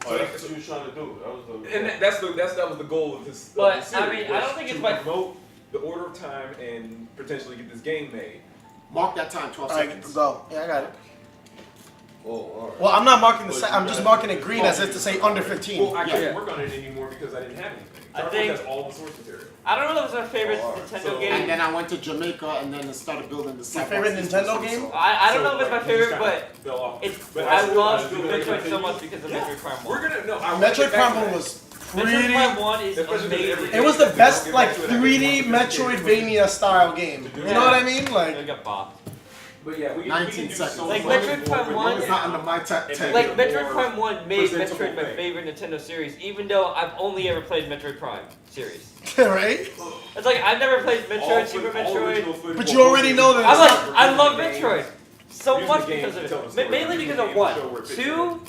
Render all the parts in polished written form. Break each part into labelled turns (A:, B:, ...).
A: Oh, that's what you was trying to do. That was the.
B: And that was the goal of this.
C: But
B: of the series,
C: I mean, I don't think it's
B: to promote the Order of Time and potentially get this game made.
D: Mark that time, 12 seconds.
E: Go. Yeah, I got it.
A: Oh, all right.
E: Well, I'm not marking the I'm just marking it green as if to say under 15.
B: Well, I couldn't work on it anymore because I didn't have anything.
C: I
B: Triforce
C: think-
B: has all the source material.
C: I don't know if it's my favorite Nintendo
B: So-
C: game.
D: And then I went to Jamaica and then started building the
E: Your favorite Nintendo game?
C: I don't know if it's my
B: like,
C: favorite,
B: just
C: but
B: fell off.
C: it's.
B: But
C: I
B: still-
C: love
B: still
C: Metroid so
B: continue.
C: much because of Metroid Prime 1.
B: We're gonna no. I
E: Metroid Prime 1 was
C: Metroid
E: pretty.
C: Prime 1 is
B: Especially
C: amazing.
B: every-
E: It was the best like 3D Metroidvania style game. You know what I mean?
C: I
E: Like
C: got bopped.
B: But yeah, we
D: 19
B: can do
D: seconds.
B: so
C: Like
B: much
C: Metroid
B: more
C: Prime
B: with
C: 1
D: It's not under my top 10.
C: Like
B: more
C: Metroid Prime 1 made
B: presentable
C: Metroid my
B: thing.
C: favorite Nintendo series, even though I've only ever played Metroid Prime series.
E: right?
C: It's like I've never played Metroid, Super Metroid.
E: But you already know that.
C: I love Metroid so
B: Using
C: much
B: the game
C: because
B: to
C: of
B: tell the
C: it.
B: story.
C: Mainly
B: Using
C: because
B: the
C: of
B: game to
C: one.
B: show where it fits
C: Two.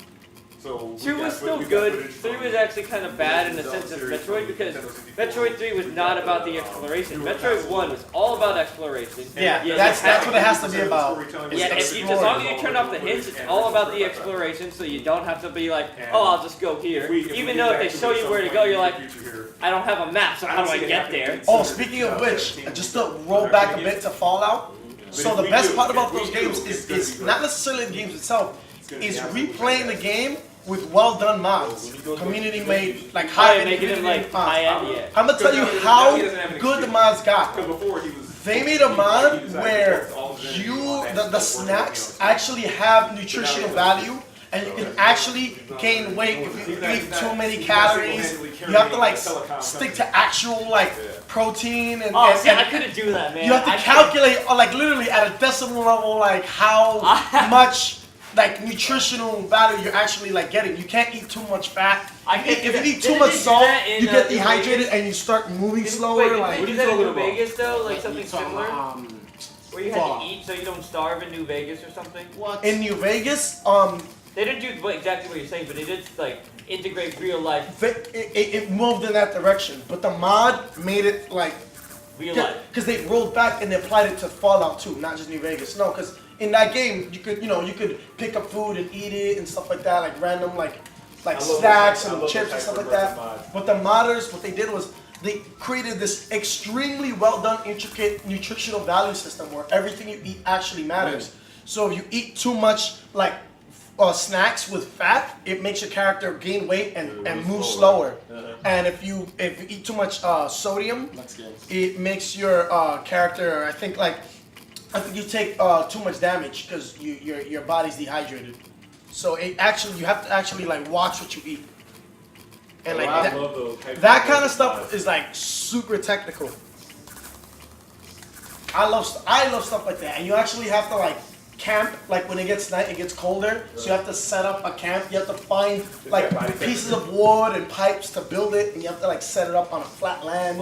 B: So
C: 2 was still good, 3 was actually kind of bad in the sense of Metroid because Metroid 3 was not about the exploration. Metroid 1 was all about exploration.
E: Yeah,
C: you
E: that's
C: had-
E: what it has to be about.
C: Yeah, as long as you turn off the hints, it's all about the exploration, so you don't have to be like, oh, I'll just go here. Even though if they show you where to go, you're like, I don't have a map, so how do I get there?
E: Oh, speaking of which, just to roll back a bit to Fallout. So the best part about those games is not necessarily the games itself, is replaying the game with well done mods, community made, like high end
C: making it like
E: mods.
C: high end, yeah.
E: I'm gonna tell you how good the mods got.
B: Because before he was.
E: They made a mod where the snacks actually have nutritional value, and you can actually gain weight if you eat too many calories. You have to like stick to actual like protein and.
C: Oh,
E: and-
C: see, I
E: and
C: couldn't do that, man.
E: you have to calculate like literally at a decimal level like how much like nutritional value you're actually like getting. You can't eat too much fat. If you eat too much salt, you get dehydrated and you start moving slower.
C: Wait,
E: Like
C: did they do that in New Vegas though? Like something similar?
D: Um,
C: Where you had to eat so you don't starve in New Vegas or something?
D: what?
E: in New Vegas,
C: They didn't do exactly what you're saying, but they did like integrate real life.
E: it moved in that direction, but the mod made it like
C: Real life.
E: because they rolled back and they applied it to Fallout 2, not just New Vegas. No, because in that game you could pick up food and eat it and stuff like that, like random like snacks and chips and stuff like that. But the modders, what they did was they created this extremely well done, intricate nutritional value system where everything you eat actually matters. So if you eat too much like snacks with fat, it makes your character gain weight and move slower. And if you eat too much sodium, it makes your character. I think you take too much damage because your body's dehydrated. So you have to actually like watch what you eat. And like that kind of stuff is like super technical. I love stuff like that, and you actually have to like camp. Like when it gets night, it gets colder, so you have to set up a camp. You have to find like pieces of wood and pipes to build it, and you have to like set it up on a flat land.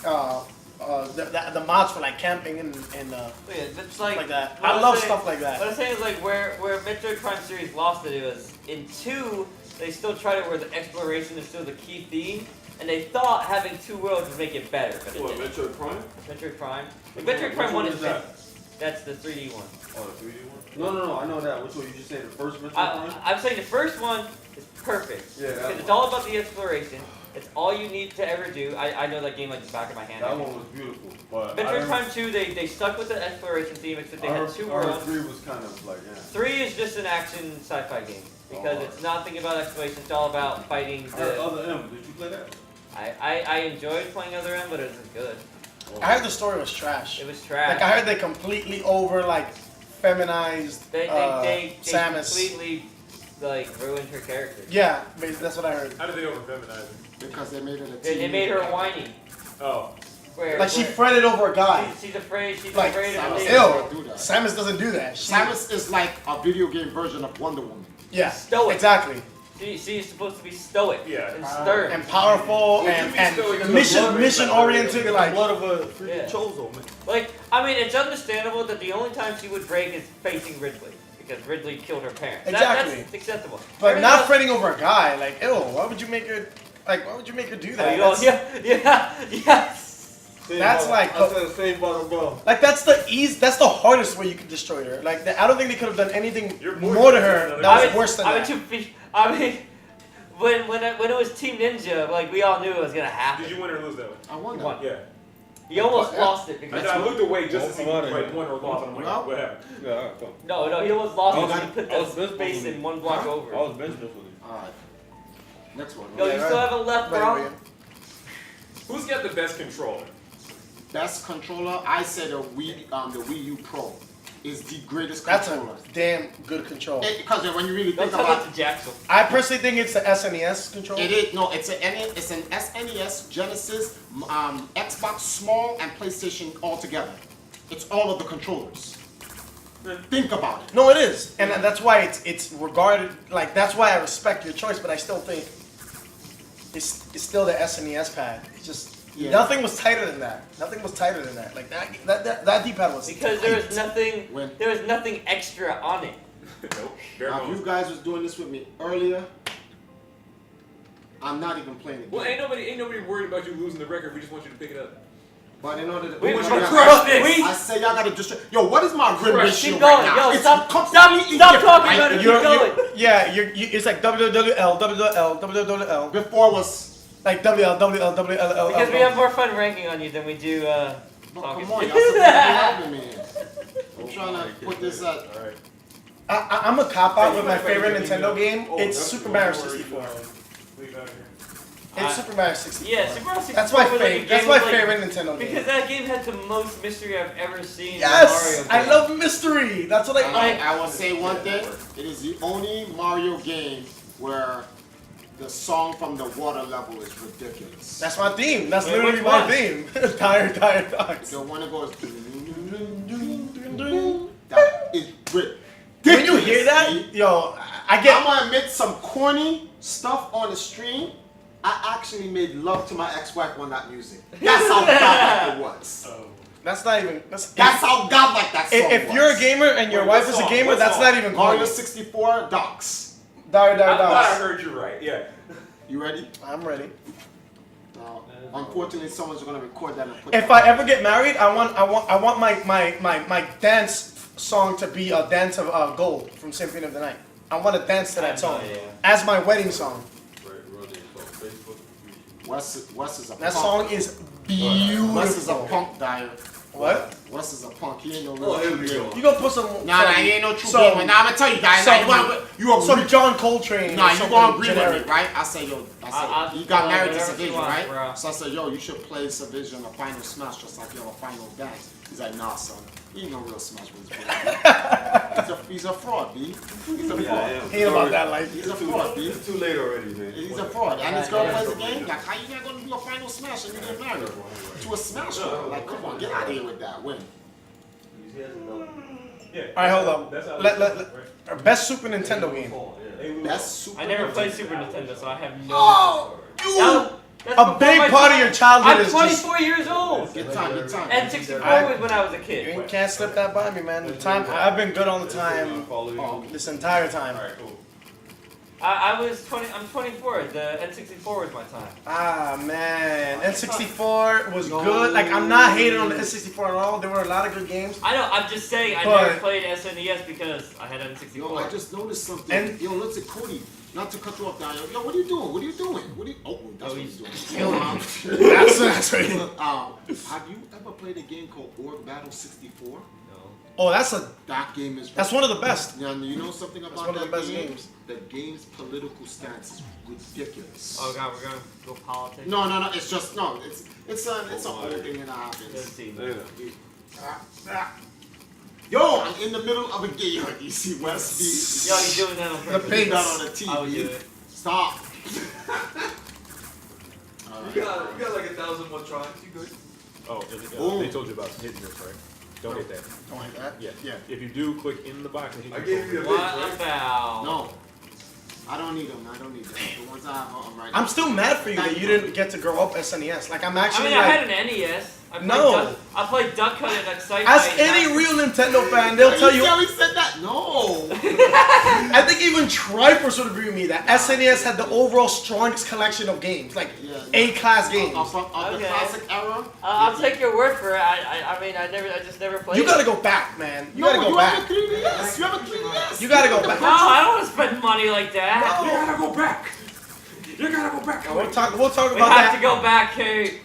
E: The mods for like camping and
C: It's
E: stuff like that. I love stuff like that.
C: What I'm saying is like where Metroid Prime series lost it was in 2, they still tried it where the exploration is still the key theme, and they thought having 2 worlds would make it better, but it didn't.
A: Metroid Prime?
C: Metroid Prime. Like, Metroid Prime 1 is
A: that?
C: That's the 3D one.
A: Oh, the 3D one? No, I know that. Which one? You just say the first Metroid Prime?
C: I'm saying the first one is perfect.
A: Yeah,
C: because it's all about the exploration. It's all you need to ever do. I know that game like the back of my hand.
A: That one was beautiful. But
C: Metroid Prime 2, they stuck with the exploration theme, except they had 2 worlds.
A: 3 was kind of like, yeah.
C: 3 is just an action sci-fi game. Because it's nothing about exploration, it's all about fighting the...
A: Other M, did you play that?
C: I enjoyed playing Other M, but it wasn't good.
E: I heard the story was trash.
C: It was trash.
E: Like I heard they completely over like feminized
C: They
E: Samus.
C: completely like ruined her character.
E: Yeah, that's what I heard.
B: How did they over feminize it?
D: Because they made it a
C: They made her whiny.
B: Oh.
E: Like she fretted over a guy.
C: She's afraid. She's
E: Like,
C: afraid of
D: Samus
C: being.
D: doesn't
E: Ew,
D: do that.
E: Samus doesn't do that.
D: Samus is like a video game version of Wonder Woman.
E: Yeah,
C: Stoic.
E: exactly.
C: She's supposed to be stoic
B: Yeah.
C: and stern.
E: And powerful and mission oriented. Like
A: blood of a freaking
C: Yeah.
A: Chozo, man.
C: Like, I mean, it's understandable that the only time she would break is facing Ridley. Because Ridley killed her parents.
E: Exactly.
C: That's acceptable.
E: but
C: Everything
E: not
C: else-
E: fretting over a guy. Like, ew, why would you make her? Like, why would you make her do that?
C: Oh,
E: That's-
C: yeah.
E: That's like-
A: I said the same bottom bro.
E: Like that's the hardest way you could destroy her. Like I don't think they could have done anything
B: You're
E: more to her
B: more
E: that was worse than that.
C: I mean, when it was Team Ninja, like we all knew it was gonna happen.
B: Did you win or lose that one?
D: I won
C: You
D: that.
C: won.
B: Yeah.
C: You almost lost it because
B: I looked away just to see if you
A: Well,
B: won or lost. And I'm like, what happened?
A: Yeah, come.
C: no, he almost lost
A: I
C: it
A: was-
C: because he put
A: I was
C: that
A: bench
C: space
A: boosting.
C: in one block over.
A: I was bench boost with you.
D: Alright. Next one.
C: Yo, you still haven't left, bro.
B: Who's got the best controller?
D: Best controller, I say the Wii U Pro is the greatest
E: That's
D: controller.
E: a damn good control.
D: Because when you really
C: Don't
D: think
C: tell
D: about
C: that to Jackson.
E: I personally think it's the SNES control.
D: it, it's an SNES, Genesis, Xbox Small, and PlayStation all together. It's all of the controllers. Think about it.
E: No, it is, and that's why it's regarded like that's why I respect your choice, but I still think it's still the SNES pad. It's just nothing was tighter than that. Nothing was tighter than that. Like that D-pad was
C: Because there was nothing.
D: When-
C: There was nothing extra on it.
B: Nope. Bare
D: Now, if
B: bones.
D: you guys was doing this with me earlier, I'm not even playing it.
B: Well, ain't nobody worried about you losing the record. We just want you to pick it up.
D: But in order to
C: We
D: but
C: wanna
D: you
C: crush
D: gotta-
C: this.
D: I say y'all gotta destroy. Yo, what is my grid ratio
C: Keep
D: right
C: going.
D: now?
C: Yo,
D: It's
C: stop
D: completely
C: talking
D: different,
C: about
D: right?
C: it. Keep
E: You're,
C: going.
E: yeah, it's like WWL.
D: Before was
E: Like WL.
C: Because we have more fun ranking on you than we do
D: no,
C: talking.
D: come on, y'all supposed to be helping me here. I'm trying to put this up.
B: All right.
E: I'm a cop out with my
B: Wait,
E: favorite
B: wait,
E: Nintendo
B: wait.
E: game.
B: Oh,
E: It's
B: that's
E: Super
B: cool.
E: Mario
B: Don't worry,
E: 64.
B: Leave out of here.
E: It's Super Mario 64.
C: Yeah, Super Mario 64
E: That's my
C: was like a
E: favorite. That's
C: game
E: my
C: with, like,
E: favorite Nintendo game.
C: Because that game had the most mystery I've ever seen in
E: Yes,
C: Mario
E: I
C: game.
E: love mystery. That's what I like.
D: I will say one thing. It is the only Mario game where the song from the water level is ridiculous.
E: That's my theme. That's
C: Wait,
E: literally
C: which
E: my
C: one?
E: theme. Tired dogs.
D: The one that goes. That is ridiculous.
E: When you hear that, yo, I get.
D: I'm gonna admit some corny stuff on the stream. I actually made love to my ex-wife on that music. That's how godlike it was.
E: That's not even. That's
D: How godlike that song
E: If
D: was.
E: you're a gamer and your
B: Wait,
E: wife
B: what
E: is a
B: song?
E: gamer,
B: What
E: that's
B: song?
E: not even
D: Mario
E: corny.
D: 64 Docs.
E: Tired
B: I thought I
E: dogs.
B: heard you right. Yeah.
D: You ready?
E: I'm ready.
D: Now, unfortunately, someone's gonna record that and put
E: If
D: that.
E: I ever get married, I want my dance song to be a dance of gold from Symphony of the Night. I want to dance to that song as my wedding song.
D: Wes is a
E: That
D: punk.
E: song is
D: Wes is a
E: beautiful.
D: punk, Dyer.
E: What?
D: Wes is a punk. He ain't no
A: Oh, here
D: real
A: we
D: true
A: go.
D: gamer.
E: You gonna put some?
D: Nah, he ain't no true
E: some-
D: gamer. Nah, I'm gonna tell you, Dyer.
E: some-
D: You agree?
E: Some John Coltrane.
D: Nah,
E: or
D: you
E: something
D: gonna agree
E: generic.
D: with me, right? I say, yo,
C: I'll
D: he got
C: follow
D: married to
C: whatever she
D: Savision,
C: wants,
D: right?
C: bro.
D: So I said, yo, you should play Savision a final smash just like you have a final dance. He's like, nah, son. He ain't no real smash with his brother. He's a fraud, B. He's a fraud.
E: He ain't about that life.
D: He's a fraud, B.
A: It's too late already, man.
D: He's a fraud. And his girl plays the game. Like, how you not gonna do a final smash and you get married to a smash girl? Like, come on, get out of here with that. Win.
B: Yeah.
E: All right, hold up.
B: That's how it
E: Let-
B: is, right?
E: Best Super Nintendo game.
B: They lose.
D: That's super.
C: I never played Super Nintendo, so I have no.
D: Oh,
C: That's
E: A
C: before
E: big
C: my
E: part of
C: time.
E: your childhood
C: I'm
E: is just.
C: 24 years old.
D: Get time, get time.
C: And 64
E: I-
C: was when I was a
E: You
C: kid.
E: can't slip that by me, man. The time I've been good on the time
A: Oh,
E: this entire time.
B: All right, cool.
C: I was 20. I'm 24. The N64 was my time.
E: Ah man, N64 was good. Like I'm not hating on the N64 at all. There were a lot of good games.
C: I know. I'm just saying I
E: But-
C: never played SNES because I had N64.
D: Yo, I just noticed something.
E: And-
D: Yo, look at Cody. Not to cut you off, Daniel. Yo, what are you doing? What are you doing? What are you? Oh, that's what he's doing.
E: That's right.
D: Have you ever played a game called Org Battle 64?
E: Oh,
D: That game is.
E: that's one of the best.
D: Now, you know something about
E: one of
D: that
E: the best
D: game?
E: games.
D: The game's political stance is ridiculous.
C: Oh god, we're gonna go politics.
D: No. It's just no. It's an old thing that
C: Let's
D: happens.
C: see.
D: Yo, I'm in the middle of a game. You see West.
C: Yo, you're doing that on
E: The
C: purpose.
E: pig.
D: Put that on the
C: I would do
D: TV.
C: it.
D: Stop.
A: You got like 1,000 more tries. You good?
B: Oh,
D: Boom.
B: they told you about hitting this, right? Don't hit that.
D: Don't hit that.
B: Yeah.
D: Yeah.
B: If you do, click in the box and hit
A: I
B: your
A: gave you the
B: phone.
A: bits,
C: What
A: right?
C: about?
D: No. I don't need them. The ones I have, I'm right.
E: I'm still mad for you that you didn't get to grow up SNES. Like I'm
C: I
E: actually
C: mean, I
E: like.
C: had an NES. I played
E: No.
C: I played Duck Hunt and Excite.
E: Ask any real Nintendo fan, they'll tell you.
D: He said that. No.
E: I think even Triforce would agree with me that SNES had the overall strongest collection of games, like
D: Yeah.
E: A-class games.
D: Of the
C: Okay.
D: classic era.
C: I'll take your word for it. I mean, I just never played.
E: You gotta
C: it.
E: go back, man. You
D: No,
E: gotta go
D: you
E: back.
D: have a 3DS. You have a 3DS.
E: You gotta go back.
C: No, I don't want to spend money like that.
B: You gotta go back. You gotta go back.
E: We'll talk
C: We
E: about
C: have
E: that.
C: to go back, Kate.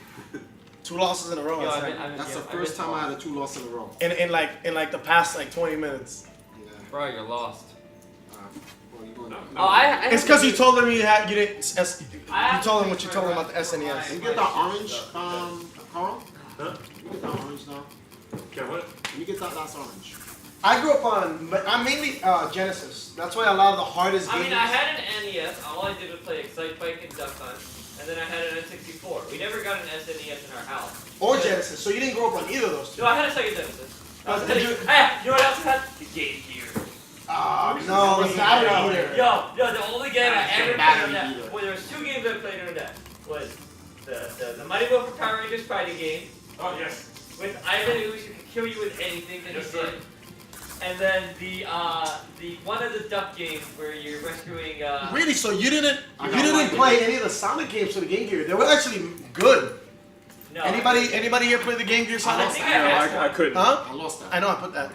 E: 2 losses in a row.
C: Yo,
E: that's
C: I've
E: right.
C: been-
D: That's the
C: I've
D: first
C: been
D: time I had a 2 loss in a row.
E: in like the past like 20 minutes.
D: Yeah.
C: Bro, you're lost.
D: Well, you going
C: Oh, I
E: It's because you told him you didn't.
C: I
E: You told him what you told him about the SNES.
D: You get that orange, Carl?
B: Huh?
D: You get that orange now?
B: Yeah, what?
D: You get that last orange.
E: I grew up on, but I'm mainly Genesis. That's why a lot of the hardest
C: I
E: games.
C: mean, I had an NES. All I did was play Excite Bike and Duck Hunt, and then I had an N64. We never got an SNES in our house.
E: Or Genesis. So you didn't grow up on either of those two.
C: No, I had a Sega Genesis.
E: Did you?
C: You know what else I had? The Game Gear.
E: No, the battery eater.
C: Yo, the only game I ever played
D: battery
C: on that.
D: eater.
C: Well, there was 2 games I played on that. Was the Mighty Morphin Power Rangers fighting game
B: Oh yes.
C: with Ivan who could kill you with anything that he did. And then the one of the duck games where you're rescuing.
E: Really? So you didn't
D: I got one.
E: play any of the Sonic games for the Game Gear? They were actually good.
C: No.
E: Anybody here play the Game Gear
C: I
E: Sonic?
C: think I had
B: I couldn't.
E: Huh?
D: I lost that.
E: I know I put that.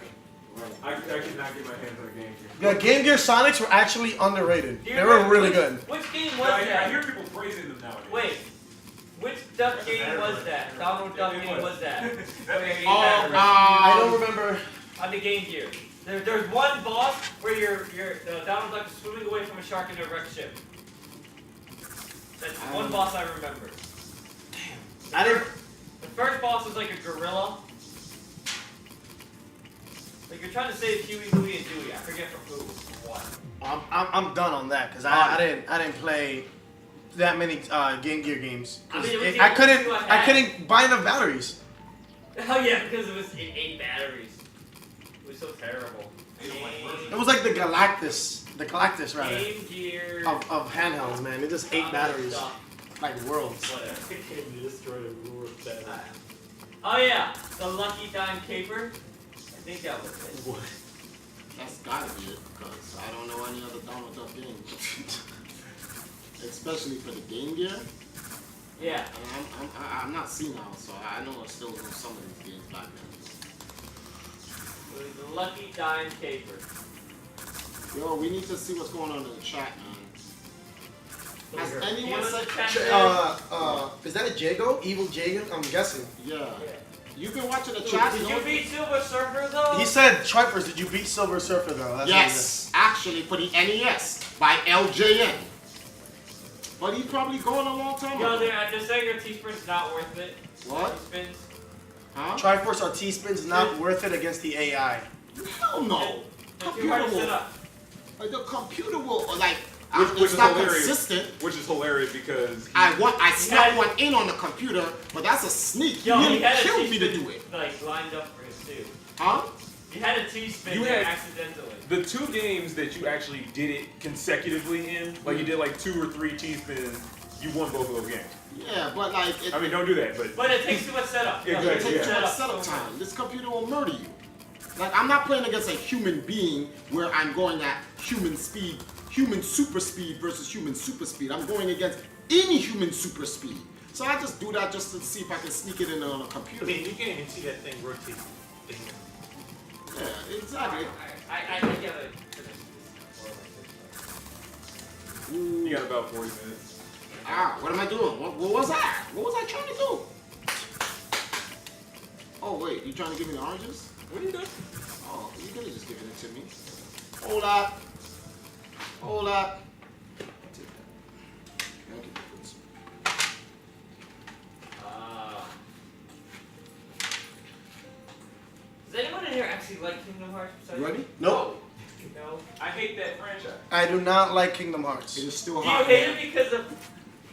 B: I could not get my hands on a game.
E: The Game Gear Sonics were actually underrated.
C: Do you
E: They were
C: remember
E: really
C: which-
E: good.
C: Which game was
B: I
C: that?
B: hear people praising them nowadays.
C: Wait. Which duck game was that? Donald Duck game was that? Where you
D: Oh,
C: had-
E: I don't remember.
C: on the Game Gear. There's one boss where the Donald Duck is swimming away from a shark in a wrecked ship. That's one boss I remember.
E: I didn't.
C: The first boss was like a gorilla. Like you're trying to save Huey, Louie, and Dewey. I forget from who. What?
E: I'm done on that because I didn't play that many Game Gear games. 'Cause
C: I mean, it was the
E: I
C: only
E: couldn't
C: two I
E: I
C: had.
E: couldn't buy enough batteries.
C: Oh yeah, because it was 8 batteries. It was so terrible.
E: It was like the Galactus rather
C: Game Gear.
E: of handhelds, man. It just 8 batteries,
C: Stuff.
E: like worlds.
C: Whatever.
F: Destroyed a ruler battery.
C: Oh yeah, the Lucky Dime Caper. I think that was it.
D: That's gotta be it, because I don't know any other Donald Duck game. Especially for the Game Gear.
C: Yeah.
D: And I'm not senile, so I know I still know some of these games back then.
C: It was the Lucky Dime Caper.
D: Yo, we need to see what's going on in the chat, man. Has
C: You
D: anyone
C: know
D: said?
C: the chat
E: Is that a Jago? Evil Jago? I'm guessing.
D: Yeah.
C: Yeah.
D: You've been watching the chat.
C: Did you beat Silver Surfer though?
E: He said, Triforce, did you beat Silver Surfer though? That's
D: Yes, actually for the NES by LJN. But he's probably going a long time
C: Yo,
D: ago.
C: they're saying your T-Spin's not worth it.
D: What?
C: T-Spins.
D: Huh?
E: Triforce or T-Spin's not worth it against the AI.
D: Hell no.
C: They're too hard to set
D: will.
C: up.
D: Like the computer will like.
B: Which
D: It's
B: is
D: not
B: hilarious.
D: consistent.
B: Which is hilarious because
D: I snuck
C: had-
D: one in on the computer, but that's a sneak.
C: Yo,
D: You
C: he had a
D: killed me to
C: T-Spin
D: do it.
C: like lined up for his too.
D: Huh?
C: You had a T-Spin
B: You
C: there
B: had-
C: accidentally.
B: the 2 games that you actually did it consecutively in, like you did like 2 or 3 T-spins, you won both of those games.
D: Yeah, but like it,
B: I mean, don't do that, but
C: But it takes too much setup.
B: Exactly,
C: It takes
B: yeah.
C: too
D: too
C: much
D: much setup time. This computer will murder you. Like I'm not playing against a human being where I'm going at human speed, human super speed versus human super speed. I'm going against inhuman super speed. So I just do that just to see if I can sneak it in on a
F: I
D: computer.
F: mean, you can't even see that thing rotate.
D: Yeah, exactly.
C: I gotta finish this.
B: you got about 40 minutes.
D: What am I doing? What was I? What was I trying to do? Oh wait, you trying to give me the oranges?
B: What are you doing?
D: Oh, you could have just given it to me. Hold up. Hold up. I'll take that. Thank you.
C: Does anyone in here actually like Kingdom Hearts? besides
D: You ready?
C: me?
E: Nope.
C: No.
B: I hate that franchise.
E: I do not like Kingdom Hearts.
D: It is still
C: Do you
D: hot.
C: hate
D: man.
C: it because of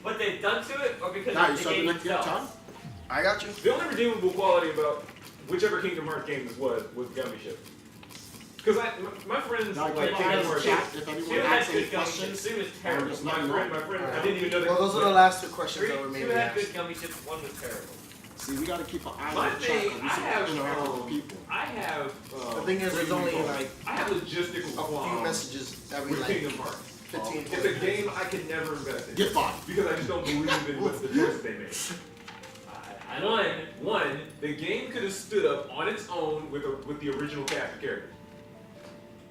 C: what they've done to it, or because
D: Nah, you
C: of the
D: started
C: game
D: with your
C: itself?
D: time?
E: I got you.
B: The only redeemable quality about whichever Kingdom Hearts game this was Gummy Ship. Because my friends
D: Now,
B: like
D: keep
B: Kingdom
D: an eye on
B: Hearts.
D: the chat if
C: Two
D: anyone
C: had
D: asks any
C: good gummy
D: questions.
C: ships. Two was terrible.
D: just
B: My
D: let me
B: friend,
D: know.
B: I didn't even know that.
E: Well, those are the last 2 questions
C: Three,
E: that were made.
C: two had good gummy ships. One was terrible.
D: See, we gotta keep an eye
B: My
D: on the chat
B: thing,
D: because we
B: I have,
D: interact with the people.
B: I have.
E: The thing is, there's only like
B: I have logistical
E: a few
B: qualms
E: messages every
B: with
E: like
B: Kingdom Hearts.
E: 15,
B: It's
E: 20
B: a game I could never invest in
D: Get body.
B: because I just don't believe in what the choices they made.
C: I don't.
B: One, the game could have stood up on its own with the original cast of characters.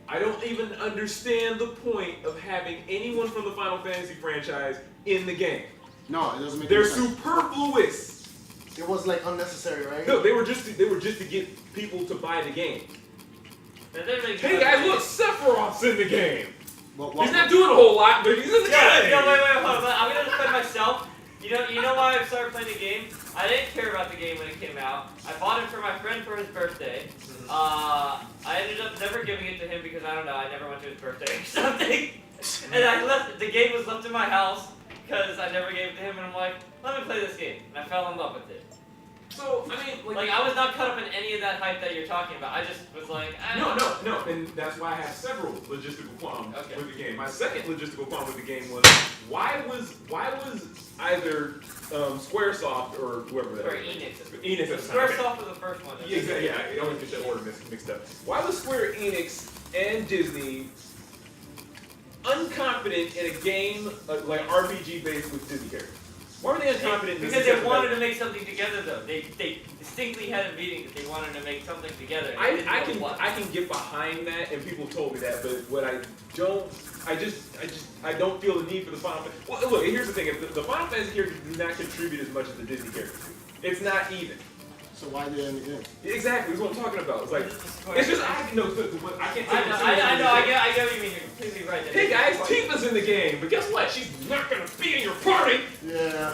B: I don't even understand the point of having anyone from the Final Fantasy franchise in the game.
D: No, it doesn't make
B: They're
D: any sense.
B: superfluous.
E: It was like unnecessary, right?
B: No, they were just to get people to buy the game. Hey guys,
C: guys,
B: look, Sephiroth's in the game.
D: But
B: He's not doing a whole lot, but he's in the game.
C: No, wait, hold on. I'm gonna defend myself. You know why I started playing the game? I didn't care about the game when it came out. I bought it for my friend for his birthday. I ended up never giving it to him because I don't know, I never went to his birthday or something. And the game was left in my house because I never gave it to him, and I'm like, let me play this game. And I fell in love with it.
B: So, I mean,
C: Like, I was not caught up in any of that hype that you're talking about. I just was like,
B: No, and that's why I have several logistical qualms with the game. My second logistical qualm with the game was why was either Squaresoft or whoever that
C: Or
B: was.
C: Enix.
B: Enix at the time.
C: Squaresoft was the first one.
B: Yeah, exactly. Yeah, I always get that order mixed up. Why was Square Enix and Disney unconfident in a game like RPG based with Disney characters? Why were they unconfident?
C: Because they wanted to make something together, though. They distinctly had a meeting that they wanted to make something together.
B: I can get behind that, and people told me that, but what I don't feel the need for the Final Fantasy. Well, look, here's the thing: if the Final Fantasy characters do not contribute as much as the Disney characters do, it's not even.
D: So why they in the game?
B: Exactly, that's what I'm talking about. It's like it's just I can't take
C: I know. I get what you mean. You're completely right.
B: Hey guys, Tifa's in the game, but guess what? She's not gonna be in your party.
D: Yeah.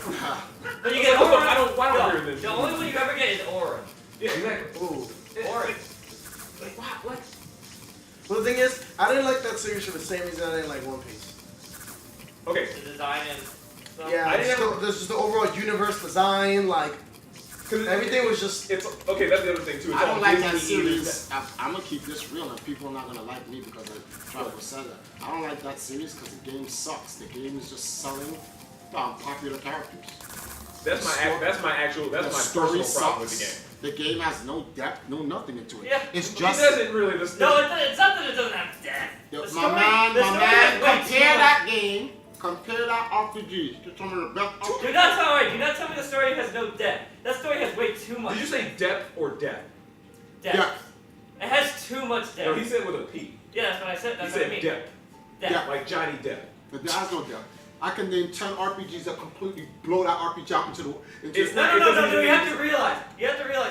C: But you get Aura.
B: I don't hear this.
C: The only one you ever get is Aura.
B: Yeah, exactly.
E: Ooh.
C: Aura.
B: Like what?
E: Well, the thing is, I didn't like that series for the same reason I didn't like One Piece.
B: Okay.
C: The design and stuff.
E: Yeah,
B: I didn't
E: this is the overall universe design, like everything was just.
B: It's okay. That's the other thing too. It's
D: I don't
B: all
D: like that
B: Disney
D: series. I'm gonna keep this real, and people are not gonna like me because I try to sell that. I don't like that series because the game sucks. The game is just selling popular characters.
B: That's my
D: story
B: personal problem with the game.
D: The game has no depth, no nothing into it.
C: Yeah.
D: It's
B: It
D: just.
B: doesn't really.
C: No, it's not that it doesn't have depth.
D: Yo,
C: The
D: my
C: story-
D: man,
C: the story has way too
D: compare
C: much.
D: that game, compare that RPG to some of the best.
C: Do not tell me the story has no depth. That story has way too much.
B: Did you say depth or depth?
C: depth?
D: Yeah.
C: It has too much
B: No, he
C: depth.
B: said with a P.
C: Yeah, that's what I said.
B: He
C: That's what I
B: said
C: mean.
B: depth,
C: Depth.
B: like Johnny Depp.
D: But there has no depth. I can name 10 RPGs that completely blow that RPG out into the.
B: It's
C: No,
B: not-
C: you have to realize.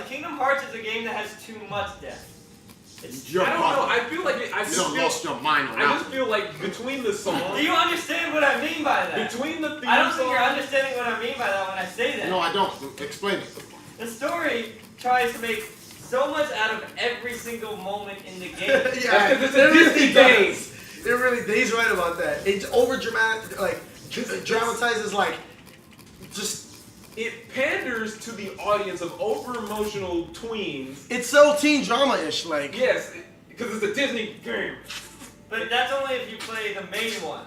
C: Kingdom Hearts is a game that has too much depth. It's
D: You're
B: I don't know. I feel like I
D: You
B: just
D: done
B: feel,
D: lost your mind on
B: I
D: that.
B: just feel like between the
C: Do
B: songs,
C: you understand what I mean by that?
B: between the theme
C: I don't think you're
B: songs,
C: understanding what I mean by that when I say that.
D: No, I don't. Explain it.
C: The story tries to make so much out of every single moment in the game.
E: Yeah,
B: That's 'cause it's a Disney game.
E: It really, he's right about that. It's over dramatic, like dramatizes, like just.
B: it panders to the audience of over-emotional tweens.
E: It's so teen drama-ish, like.
B: Yes, because it's a Disney game.
C: But that's only if you play the main ones.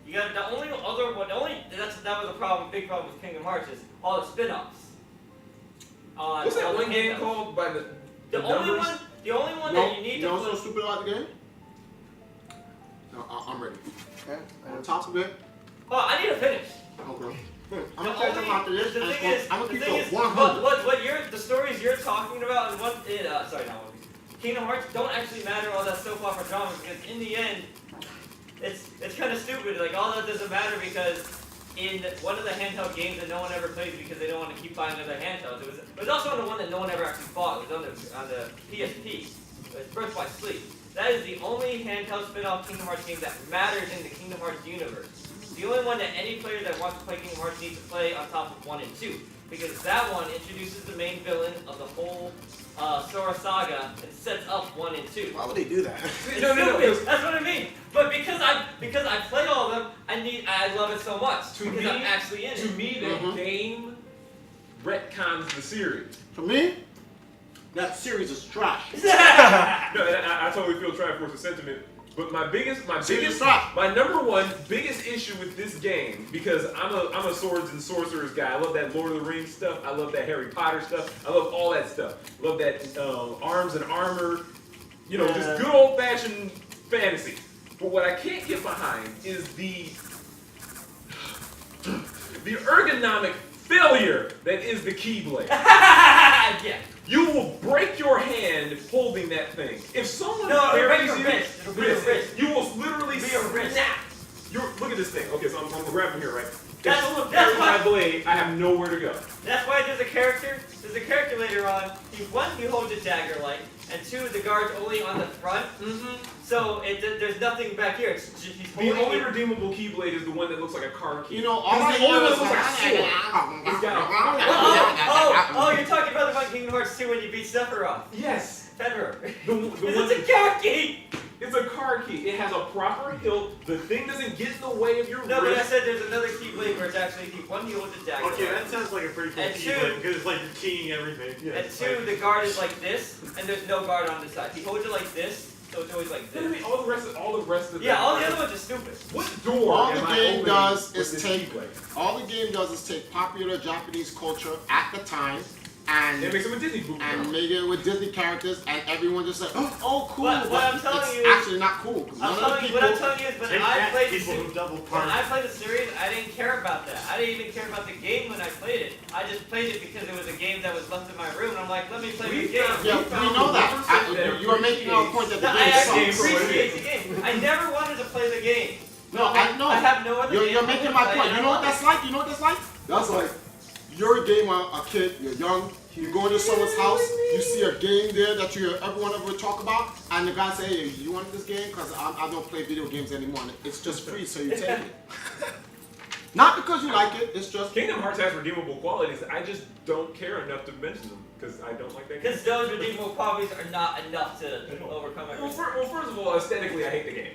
C: You got the only other one. That was a problem. Big problem with Kingdom Hearts is all the spin-offs.
B: What's that one game called by the
C: The only
B: numbers?
C: one. The only one
D: No,
C: that you need
D: you
C: to
D: know what's
C: play.
D: so stupid about the game? No, I'm ready.
E: Okay.
D: On top of it,
C: Oh, I need to finish.
D: okay. I'm
C: The
D: gonna tell you something after this.
C: the
D: and
C: thing is,
D: I'm gonna
C: the
D: keep
C: thing
D: it
C: is,
D: 100.
C: the stories you're talking about and sorry, not One Piece. Kingdom Hearts don't actually matter all that soap opera drama because in the end, it's kind of stupid. Like all that doesn't matter because in one of the handheld games that no one ever plays because they don't want to keep buying other handhelds. It was also on the one that no one ever actually bought. It was on the PSP. It was Birth by Sleep. That is the only handheld spin-off Kingdom Hearts game that matters in the Kingdom Hearts universe. The only one that any player that wants to play Kingdom Hearts needs to play on top of 1 and 2. Because that one introduces the main villain of the whole Sora saga and sets up 1 and 2.
E: Why would they do that?
C: It's
B: No,
C: stupid. That's what I mean. But because I play all of them, I love it so much.
B: To
C: because
B: me-
C: I'm actually in
B: To
C: it.
B: me, that game retcons the series.
D: For me, that series is trash.
B: No, and I totally feel Triforce's sentiment. But my number one biggest issue with this game, because I'm a swords and sorcerers guy. I love that Lord of the Rings stuff. I love that Harry Potter stuff. I love all that stuff. I love that arms and armor. Just good old fashioned fantasy. But what I can't get behind is the ergonomic failure that is the Keyblade.
C: Yeah.
B: You will break your hand holding that thing. If someone
C: No, it'll break
B: parries
C: your
B: you,
C: wrist. It'll break your wrist.
B: you will literally
C: It'll be your wrist.
B: snap. Look at this thing. Okay, so I'm gonna grab him here, right? If
C: That's-
B: someone
C: that's
B: parries my
C: why-
B: blade, I have nowhere to go.
C: That's why there's a character later on. He holds a dagger like, and 2, the guard's only on the front. So there's nothing back here. It's just, he's
B: The
C: holding
B: only
C: it.
B: redeemable keyblade is the one that looks like a car key.
D: You know, all I
B: It's the only
D: hear
B: one
D: is
B: that looks like a sword. It's got
C: Oh, you're talking about the one Kingdom Hearts 2 when you beat Sephiroth.
B: Yes.
C: Federer.
B: The one
C: It's a car key!
B: It's a car key. It has a proper hilt. The thing doesn't get in the way of your
C: No, but I
B: wrist.
C: said there's another keyblade where it's actually one he holds a dagger.
F: Okay,
C: right?
F: that sounds like a pretty cool
C: And
F: keyblade
C: two-
F: because it's like you're keying everything. Yeah,
C: And
F: it's
C: 2,
F: like-
C: the guard is like this, and there's no guard on the side. He holds it like this, so it's always like
B: I mean,
C: this.
B: all the rest of
C: Yeah, all the other ones are stupid.
B: What door
D: All
B: am
D: the
B: I
D: game
B: opening
D: does
B: with
D: is
B: this
D: take
B: keyblade?
D: all the game does is take popular Japanese culture at the time and
B: It makes him a Disney movie.
D: and make it with Disney characters, and everyone just like, oh, cool.
C: What I'm telling
D: it's
C: you is-
D: actually not cool. 'Cause none of the
C: What I'm
D: people,
C: telling you is, when
F: Take
C: I
F: that,
C: played the
F: people who double
C: when
F: park.
C: I played the series, I didn't care about that. I didn't even care about the game when I played it. I just played it because it was a game that was left in my room, and I'm like, let me play the game.
D: yeah, we know that. You are making a point that the
C: No, I
D: game
C: actually
D: sucks.
C: appreciate the game. I never wanted to play the game.
D: No, I know.
C: I have no other game
D: You're
C: I
D: making
C: wanna
D: my
C: play,
D: point.
C: and
D: You
C: I
D: know what
C: want
D: that's like? You know what that's like? That's like you're a game, a kid, you're young, you go into someone's house, you see a game there that everyone ever talk about, and the guy say, hey, you want this game? Because I don't play video games anymore. It's just free, so you take it. Not because you like it, it's just
B: Kingdom Hearts has redeemable qualities. I just don't care enough to mention them because I don't like that game.
C: Because those redeemable qualities are not enough to overcome
B: Well,
C: everything.
B: first of all, aesthetically, I hate the game.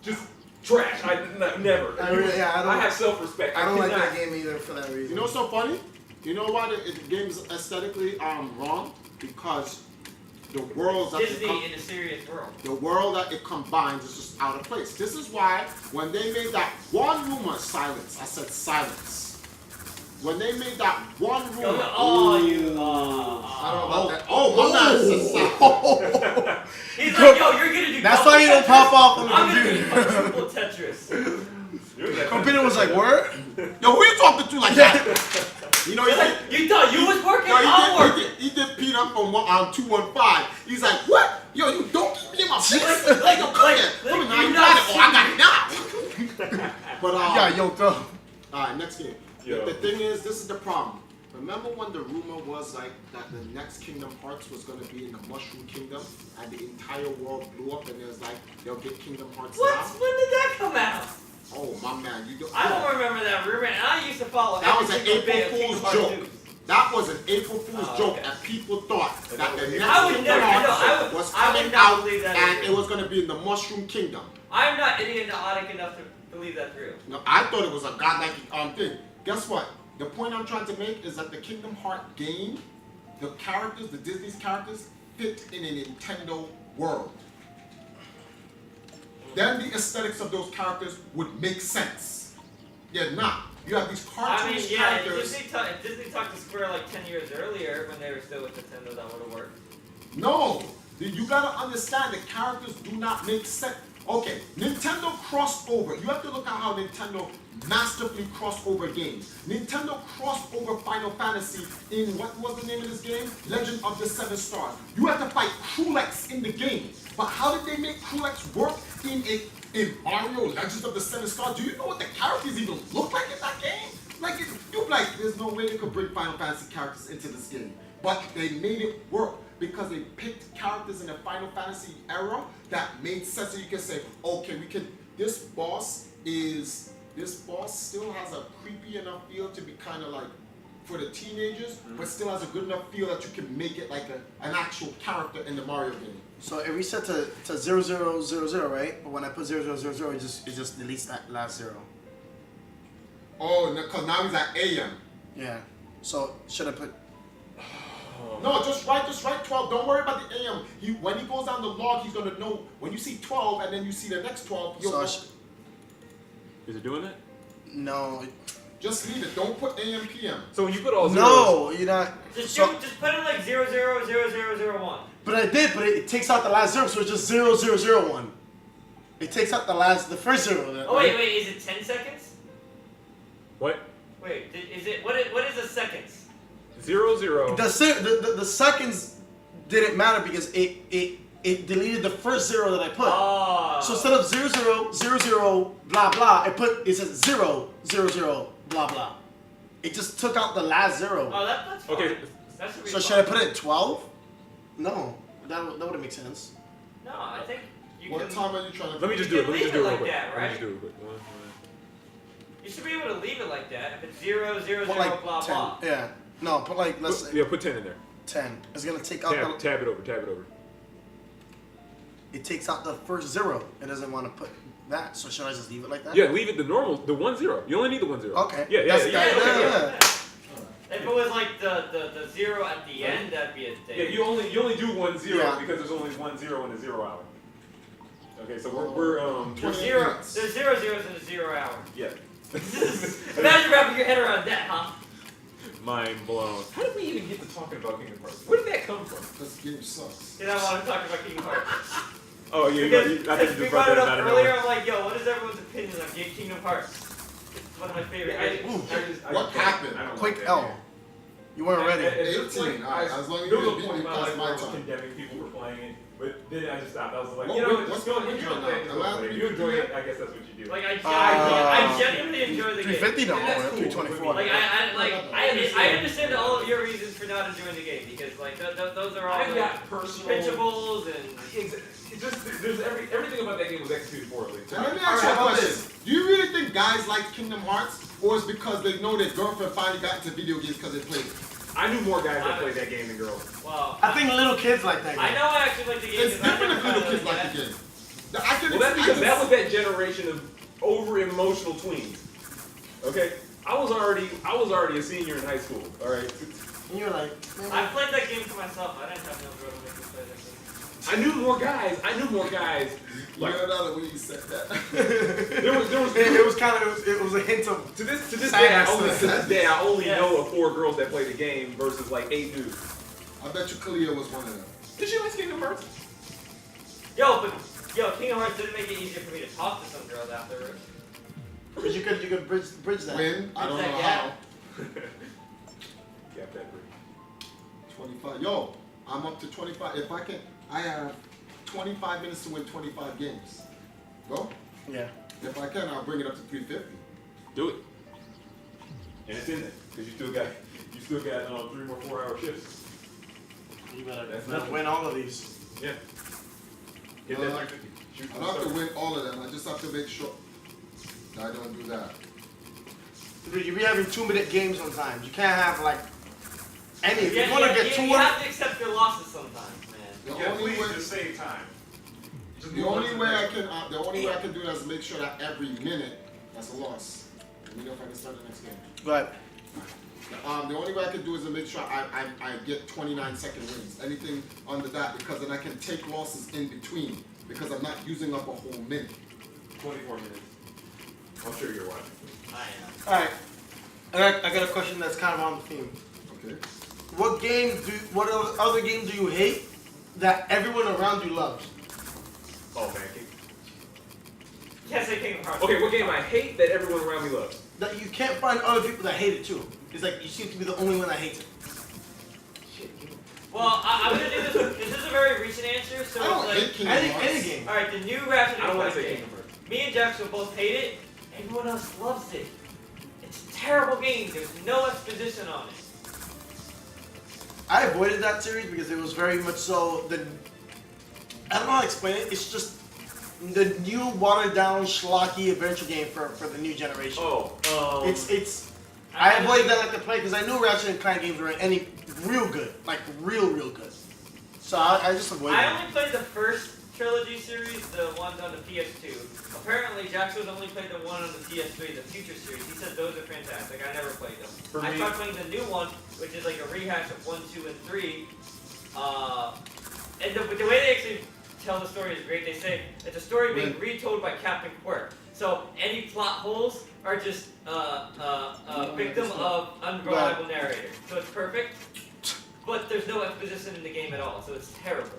B: Just trash. Never. I have self-respect.
E: I don't like
B: cannot-
E: that game either for that reason.
D: You know what's so funny? You know why the game is aesthetically wrong? Because the worlds that
C: Disney in a serious world.
D: the world that it combines is just out of place. This is why when they made that one rumor, silence. I said silence. When they made that one rumor.
C: Oh, you.
E: I don't know about that.
D: Oh, my man said silence.
C: He's like, yo, you're gonna do.
E: That's
C: double
E: why you don't
C: Tetris?
E: pop off on the
C: I'm gonna do
E: computer.
C: triple Tetris.
E: Computer was like, word?
D: Yo, who you talking to like that? You know,
C: You're like, you thought you was working? I'm working.
D: he did Pete up on 215. He's like, what? Yo, you don't keep me in my face.
C: Like,
D: Yo, come here. Come here, now you got it. Oh, I got it now. But
E: Yeah, yoked up.
D: Alright, next game.
B: Yo.
D: The thing is, this is the problem. Remember when the rumor was like that the next Kingdom Hearts was gonna be in the Mushroom Kingdom, and the entire world blew up, and it was like they'll get Kingdom Hearts
C: What?
D: now?
C: When did that come out?
D: Oh my man, you don't.
C: I don't remember that rumor, and I used to follow.
D: That
C: every
D: was an
C: single bit of
D: April
C: Kingdom
D: Fool's
C: Hearts
D: joke.
C: 2.
D: That was an April Fool's
C: Oh,
D: joke,
C: okay.
D: and people thought that the next
C: I would
D: Kingdom
C: never-
D: Hearts
C: no, I would-
D: was
C: I would
D: coming
C: not
D: out,
C: believe that
D: and
C: either.
D: it was gonna be in the Mushroom Kingdom.
C: I'm not idiotic enough to believe that's real.
D: No, I thought it was a godlike thing. Guess what? The point I'm trying to make is that the Kingdom Hearts game, the characters, the Disney's characters, fit in a Nintendo world. Then the aesthetics of those characters would make sense. They're not. You have these
C: I mean,
D: cartoonish
C: yeah, if
D: characters.
C: Disney talked to Square like 10 years earlier when they were still with Nintendo, that would have worked.
D: No, you gotta understand the characters do not make sense. Okay, Nintendo crossed over. You have to look at how Nintendo masterfully crossed over games. Nintendo crossed over Final Fantasy in what was the name of this game? Legend of the Seven Stars. You have to fight Kruleks in the game. But how did they make Kruleks work in Mario Legends of the Seven Stars? Do you know what the characters even look like in that game? Like, you're like, there's no way they could bring Final Fantasy characters into this game. But they made it work because they picked characters in the Final Fantasy era that made sense. So you can say, okay, this boss still has a creepy enough feel to be kind of like for the teenagers, but still has a good enough feel that you can make it like an actual character in the Mario game.
E: So it reset to 0000, right? But when I put 0000, it just deletes that last zero.
D: Oh, because now he's at AM.
E: Yeah. So should I put?
D: No, just write 12. Don't worry about the AM. When he goes down the log, he's gonna know. When you see 12 and then you see the next 12, you'll
E: So I
D: know.
B: Is it doing that?
E: No.
D: Just leave it. Don't put AM PM.
B: So when you put all zeros,
E: No, you're not.
C: Just
E: So,
C: put in like 000001.
E: but I did, but it takes out the last zero, so it's just 0001. It takes out the first zero.
C: Oh wait, is it 10 seconds?
B: what?
C: Wait, is it what is a seconds?
B: 0-0.
E: The seconds didn't matter because it deleted the first 0 that I put.
C: Oh.
E: So instead of 0-0, 0-0, blah blah, it said 0-0, blah blah. It just took out the last 0.
C: Oh, that's fine.
B: Okay.
C: That should be
E: So
C: fine.
E: should I put it at 12? No, that wouldn't make sense.
C: No, I think you
D: What
C: can.
D: time are you trying to?
B: Let me just
C: You
B: do it.
C: can
B: Let me just
C: leave
B: do
C: it
B: it real
C: like
B: quick.
C: that,
B: Let me
C: right?
B: just do it real quick.
C: You should be able to leave it like that. If it's 0-0-0,
E: Put like
C: blah
E: 10.
C: blah.
E: Yeah. No, put like let's say
B: Yeah, put 10 in there.
E: 10. It's gonna take out
B: Tab it over. Tab it over.
E: it takes out the first 0. It doesn't want to put that. So should I just leave it like that?
B: Yeah, leave it the normal, the 1-0. You only need the 1-0.
E: Okay.
B: Yeah,
E: That's-
B: okay,
E: yeah.
C: If it was like the 0 at the end, that'd be a thing.
B: Yeah, you only do 1-0
E: Yeah.
B: because there's only 1-0 in the 0 hour. Okay, so we're
C: The
D: 20
C: zero,
D: minutes.
C: there's 0-0s in the 0 hour.
B: yeah.
C: Imagine wrapping your head around that, huh?
B: Mind blown. How did we even get to talking about Kingdom Hearts? Where did that come from?
D: This game sucks.
C: Did I want to talk about Kingdom Hearts?
B: Oh yeah,
C: Because
B: I think you
C: we
B: just
C: brought
B: brought
C: it
B: that
C: up
B: out of
C: earlier.
B: nowhere.
C: I'm like, yo, what is everyone's opinion on Kingdom Hearts? It's one of my favorite games.
D: What happened?
E: Quick L. You weren't ready.
B: At this
D: 18,
B: point,
D: alright, as long as
B: there
D: you
B: was a
D: beat
B: point
D: me
B: in my
D: past
B: life
D: my
B: where I was
D: time.
B: condemning people for playing it, but then I just stopped. I was like,
D: What-
B: you know,
D: what's
B: just go
D: the
B: and
D: intro
B: play it.
D: now?
B: Just go play it. You enjoy it, I guess that's what you do.
C: Like I genuinely enjoy the game.
E: 350 no,
B: That's cool.
E: 324.
C: Like I understand all of your reasons for not enjoying the game because like those are all
B: I've
C: the
B: got personal
C: principles and.
B: It's just there's everything about that game was executed poorly.
D: So let me ask you a question. Do you really think guys like Kingdom Hearts, or it's because they know their girlfriend finally got into video games because they played it?
B: I knew more guys that played that game than girls.
C: Well,
E: I think little kids like that game.
C: I know I actually like the game.
D: It's
C: 'cause I
D: different if
C: never
D: little kids
C: played
D: like
C: it
D: the
C: yet.
D: game. I can,
B: Well, that's
D: I
B: because
D: can-
B: that was that generation of over-emotional tweens. Okay, I was already a senior in high school. All right,
E: And you're like,
C: I played that game for myself. I didn't have no girl to make me play that game.
B: I knew more guys.
D: You
B: Like
D: heard out when you said that.
B: there was
E: it was kind of it was a hint of
B: to this day
E: Sadness.
B: I only
C: Yes.
B: know of 4 girls that play the game versus like 8 dudes.
D: I bet you Kalia was one of them.
B: Did she like Kingdom Hearts?
C: Yo, Kingdom Hearts didn't make it easier for me to talk to some girls afterwards.
E: because you could bridge that.
D: When? I don't know
C: Exactly.
D: how.
B: Yeah, that break.
D: 25. Yo, I'm up to 25. If I can, I have 25 minutes to win 25 games. Go.
E: Yeah.
D: If I can, I'll bring it up to 350.
B: Do it. And it's in there because you still got 3 more 4-hour shifts.
E: You better
B: That's nothing.
E: win all of these.
B: Yeah. Get that 350. Shoot
D: I
B: for
D: don't have to
B: the
D: win all of them. I just have to make sure that I don't do that.
E: Dude, you be having 2-minute games sometimes. You can't have like any. If
C: Yeah,
E: you want to get
C: you
E: 2
C: have to accept your losses sometimes, man.
D: The
F: Yeah,
D: only
F: please
D: way,
F: just save time. Just
D: the
F: move on
D: only
F: to the
D: way I
F: next.
D: can, the only way I can do that is make sure that every minute that's a loss. Let me know if I can start the next game.
E: Right.
D: The only way I can do is to make sure I get 29-second wins. Anything under that, because then I can take losses in between because I'm not using up a whole minute.
B: 24 minutes. I'm sure you're watching.
C: I am.
E: All right. I got a question that's kind of on the theme.
D: Okay.
E: What other game do you hate that everyone around you loves?
B: Oh man.
C: Can't say Kingdom Hearts.
B: Okay, what game I hate that everyone around me loves?
E: That you can't find other people that hate it too. It's like you seem to be the only one that hates it.
C: Well, I'm gonna do this. This is a very recent answer, so
D: I don't
C: it's
D: hate
C: like,
D: Kingdom Hearts.
E: Any game.
C: all right, the new Ratchet
B: I don't want
C: and
B: to say
C: Clank
B: Kingdom
C: game.
B: Hearts.
C: Me and Jackson both hate it. Everyone else loves it. It's a terrible game. There's no exposition on it.
E: I avoided that series because it was very much so I don't know how to explain it. It's just the new watered down schlocky adventure game for the new generation.
B: Oh,
E: It's I avoided that like the plague because I knew Ratchet and Clank games were any real good, like real good. So I just avoided
C: I
E: them.
C: only played the first trilogy series, the ones on the PS2. Apparently, Jackson's only played the one on the PS3, the Future series. He said those are fantastic. I never played them.
B: For
C: I
B: me-
C: tried playing the new one, which is like a rehash of 1, 2, and 3. And the way they actually tell the story is great. They say it's a story being retold by Captain Quirk. So any plot holes are just victim of unreliable narrator. So it's perfect. But there's no exposition in the game at all, so it's terrible.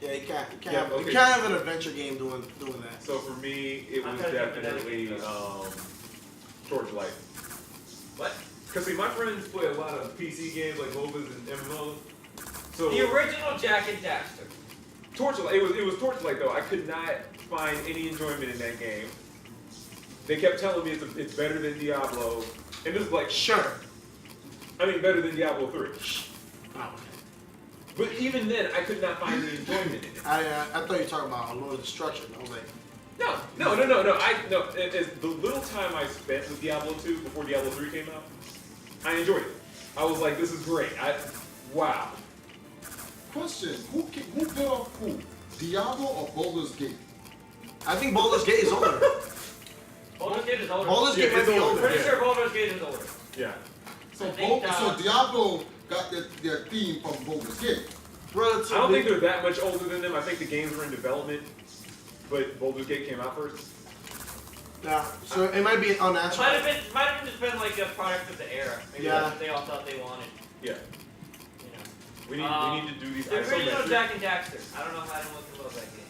E: Yeah, you can't
B: Yeah,
E: have,
B: okay.
E: you can't have an adventure game doing that.
B: so for me, it
C: I'm
B: was
C: gonna think of
B: definitely
C: that.
B: Torch Light.
C: What?
B: Because see, my friends play a lot of PC games like MOBAs and MMOs. So
C: The original Jak and Daxter.
B: Torchlight, it was Torchlight though. I could not find any enjoyment in that game. They kept telling me it's better than Diablo, and this is like
E: Sure.
B: I mean better than Diablo 3.
E: Oh,
B: But even then, I could not find the enjoyment in it.
E: I thought you were talking about a Lord of Destruction. I was like,
B: No. The little time I spent with Diablo 2 before Diablo 3 came out, I enjoyed it. I was like, this is great. Wow.
D: Question: Who bit off who? Diablo or Baldur's Gate?
E: I think Baldur's Gate is older.
C: Baldur's Gate is older.
E: Baldur's
B: Yeah,
E: Gate might
B: it's
E: be
B: older.
E: older.
C: Pretty
B: Yeah.
C: sure Baldur's Gate is older.
B: Yeah.
D: So,
C: I think,
D: so Diablo got their theme from Baldur's Gate.
E: Relatively.
B: I don't think they're that much older than them. I think the games were in development, but Baldur's Gate came out first.
E: Yeah. So it might be
C: It
E: unnatural.
C: might have just been like a product of the era. Maybe
E: Yeah.
C: that's what they all thought they wanted.
B: Yeah.
C: You know.
B: We need to do these
C: The original
B: isometric.
C: Jak and Daxter. I don't know how anyone can love that game.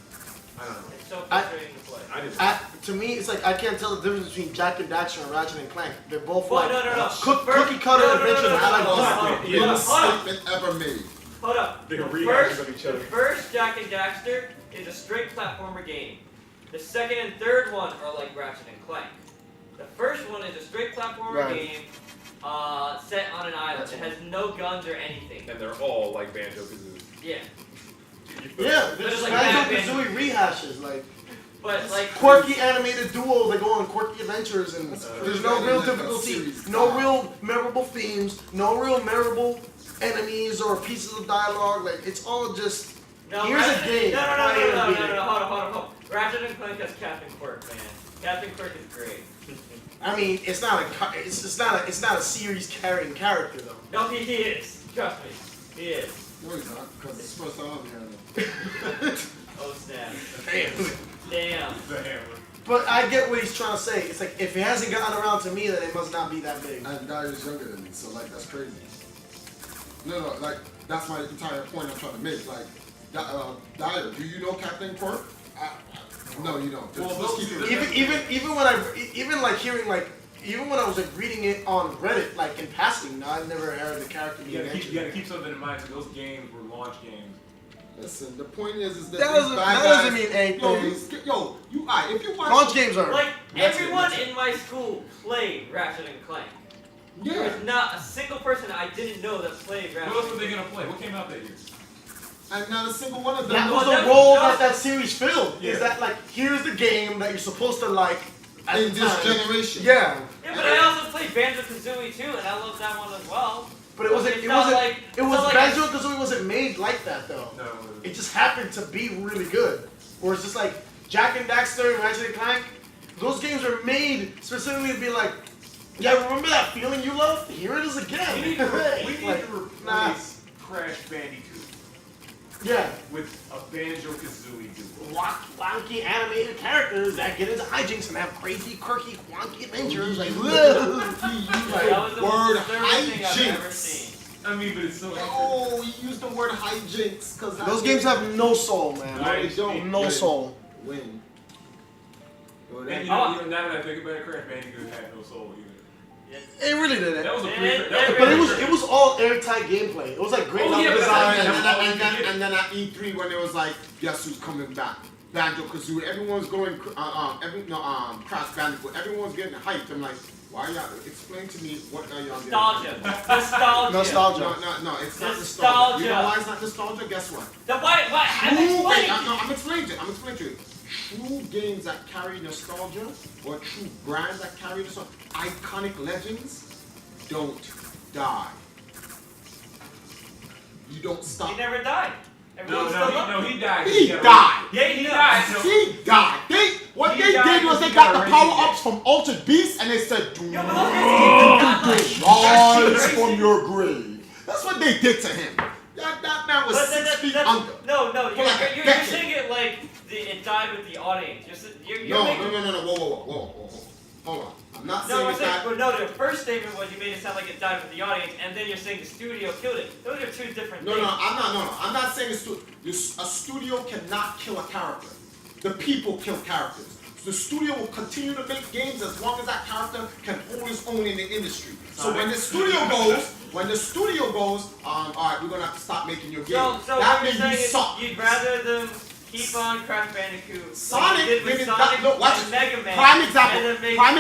B: I don't know.
C: It's so frustrating to play.
B: I just.
E: To me, it's like I can't tell the difference between Jak and Daxter and Ratchet and Clank. They're both
C: Well,
E: like
C: no.
E: cookie cutter adventures. I like
C: Hold
E: both.
C: on.
B: Yeah.
D: Biggest
C: Hold on.
D: statement ever made.
C: Hold up.
B: They
C: The
B: are rehashes of each
C: the
B: other.
C: first Jak and Daxter is a straight platformer game. The second and third one are like Ratchet and Clank. The first one is a straight platformer
E: Right.
C: game set on an island. It has no guns or anything.
B: And they're all like Banjo-Kazooie.
C: Yeah.
E: Yeah,
C: But
E: they're
C: it's
E: just
C: like
E: Banjo-Kazooie rehashes, like
C: But like
E: quirky animated duos that go on quirky adventures, and there's no real difficulty, no real memorable themes, no real memorable enemies or pieces of dialogue. Like it's all just
C: no,
E: here's a game.
C: No,
E: play it and beat it.
C: Hold on. Ratchet and Clank has Captain Quirk, man. Captain Quirk is great.
E: I mean, it's not it's not a series carrying character though.
C: No, he is. Trust me, he is.
D: No, he's not, because it's supposed to have him.
C: Oh snap!
E: Damn.
C: Damn.
B: The hammer.
E: But I get what he's trying to say. It's like if it hasn't gotten around to me, then it must not be that big.
D: And Dyer's younger than me, so like that's crazy. No, like that's my entire point I'm trying to make. Like, Dyer, do you know Captain Quirk? No, you don't. Just,
B: Well,
D: just keep it.
E: Even when even when I was like reading it on Reddit, like in passing, no, I've never heard the character being
B: You
E: mentioned.
B: gotta keep something in mind, because those games were launch games.
D: Listen, the point is that
E: That
D: these
E: doesn't-
D: bad
E: that
D: guys,
E: doesn't mean anything.
D: You alright, if you watch
E: Launch games are
C: Like
D: That's it,
C: everyone
D: that's it.
C: in my school played Ratchet and Clank. There
D: yeah,
C: was not a single person I didn't know that played Ratchet.
B: What else were they gonna play? What came out that year?
D: and not a single one of them.
E: that
D: knows
E: was the
C: that-
E: role
C: that-
E: that series filled.
B: Yeah.
E: Is that like here's the game that you're supposed to like at
D: in
E: the
D: this
E: time.
D: generation.
E: Yeah,
C: Yeah, but I also played Banjo-Kazooie too, and I love that one as well.
E: but it wasn't.
C: It's
E: It
C: not
E: wasn't.
C: like-
E: It
C: it's
E: was
C: not like
E: Banjo-Kazooie wasn't made like that though.
B: No.
E: It just happened to be really good. Where it's just like Jak and Daxter and Ratchet and Clank, those games are made specifically to be like, yeah, remember that feeling you loved? Here it is again.
B: We need to
E: Like,
B: replace
E: nah.
B: Crash Bandicoot
E: Yeah,
B: with a Banjo-Kazooie duo.
E: wonky animated characters that get into hijinks and have crazy, quirky, wonky adventures. Like,
D: He
C: That was
D: used
C: the
D: word
C: most disturbing thing I've ever
D: hijinks.
C: seen.
B: I mean, but it's so.
D: Oh, he used the word hijinks because
E: those games have no soul, man.
D: No, they don't.
E: No soul.
D: Win.
B: And you know, now that I think about it, Crash Bandicoot had no soul either.
E: It really didn't.
B: That was a
C: And-
E: But it was all airtight gameplay. It was like great
B: Oh,
E: level
B: yeah, but
E: design.
D: And then at E3 when it was like, guess who's coming back? Banjo-Kazooie. Everyone's going, Crash Bandicoot. Everyone's getting hyped. I'm like, why y'all? Explain to me what are y'all getting
C: Nostalgia.
D: hyped
C: Nostalgia.
E: Nostalgia.
D: about? No, it's not nostalgia.
C: Nostalgia.
D: You know why it's not nostalgia? Guess what?
C: The why? I'm
D: I'm
C: explaining.
D: explaining to you. True games that carry nostalgia, or true brands that carry nostalgia, iconic legends, don't die. You don't stop.
C: He never died. Everyone's still up.
B: He died.
D: He died.
C: Yeah,
B: He died. No.
D: He died. What
B: He
D: they
B: died
D: did was
B: because
D: they
B: he
D: got
B: got
D: the
B: a rating
D: power ups from Altered Beast and they said, do
C: Yeah, but
D: not
C: those games
D: rise
C: crazy.
D: from your grave. That's what they did to him. That man was
C: But
D: 6 feet
C: that's,
D: under.
C: no,
D: For like a
C: you're
D: decade.
C: saying it like it died with the audience. You're
D: No,
C: making,
D: whoa. Hold on. I'm not
C: No,
D: saying
C: we're
D: it's
C: saying,
D: that.
C: but no, the first statement was you made it sound like it died with the audience, and then you're saying the studio killed it. Those are two different
D: No,
C: things.
D: I'm not saying a studio cannot kill a character. The people kill characters. The studio will continue to make games as long as that character can hold his own in the industry. So when the studio goes, all right, we're gonna have to stop making your game.
C: So
D: that
C: what you're
D: means
C: saying
D: you
C: is
D: suck.
C: you'd rather them keep on Crash Bandicoot.
D: Sonic,
C: like you did with
D: maybe
C: Sonic
D: no, watch
C: and
D: it.
C: Mega Man.
D: Prime
C: and
D: example.
C: then make
D: Prime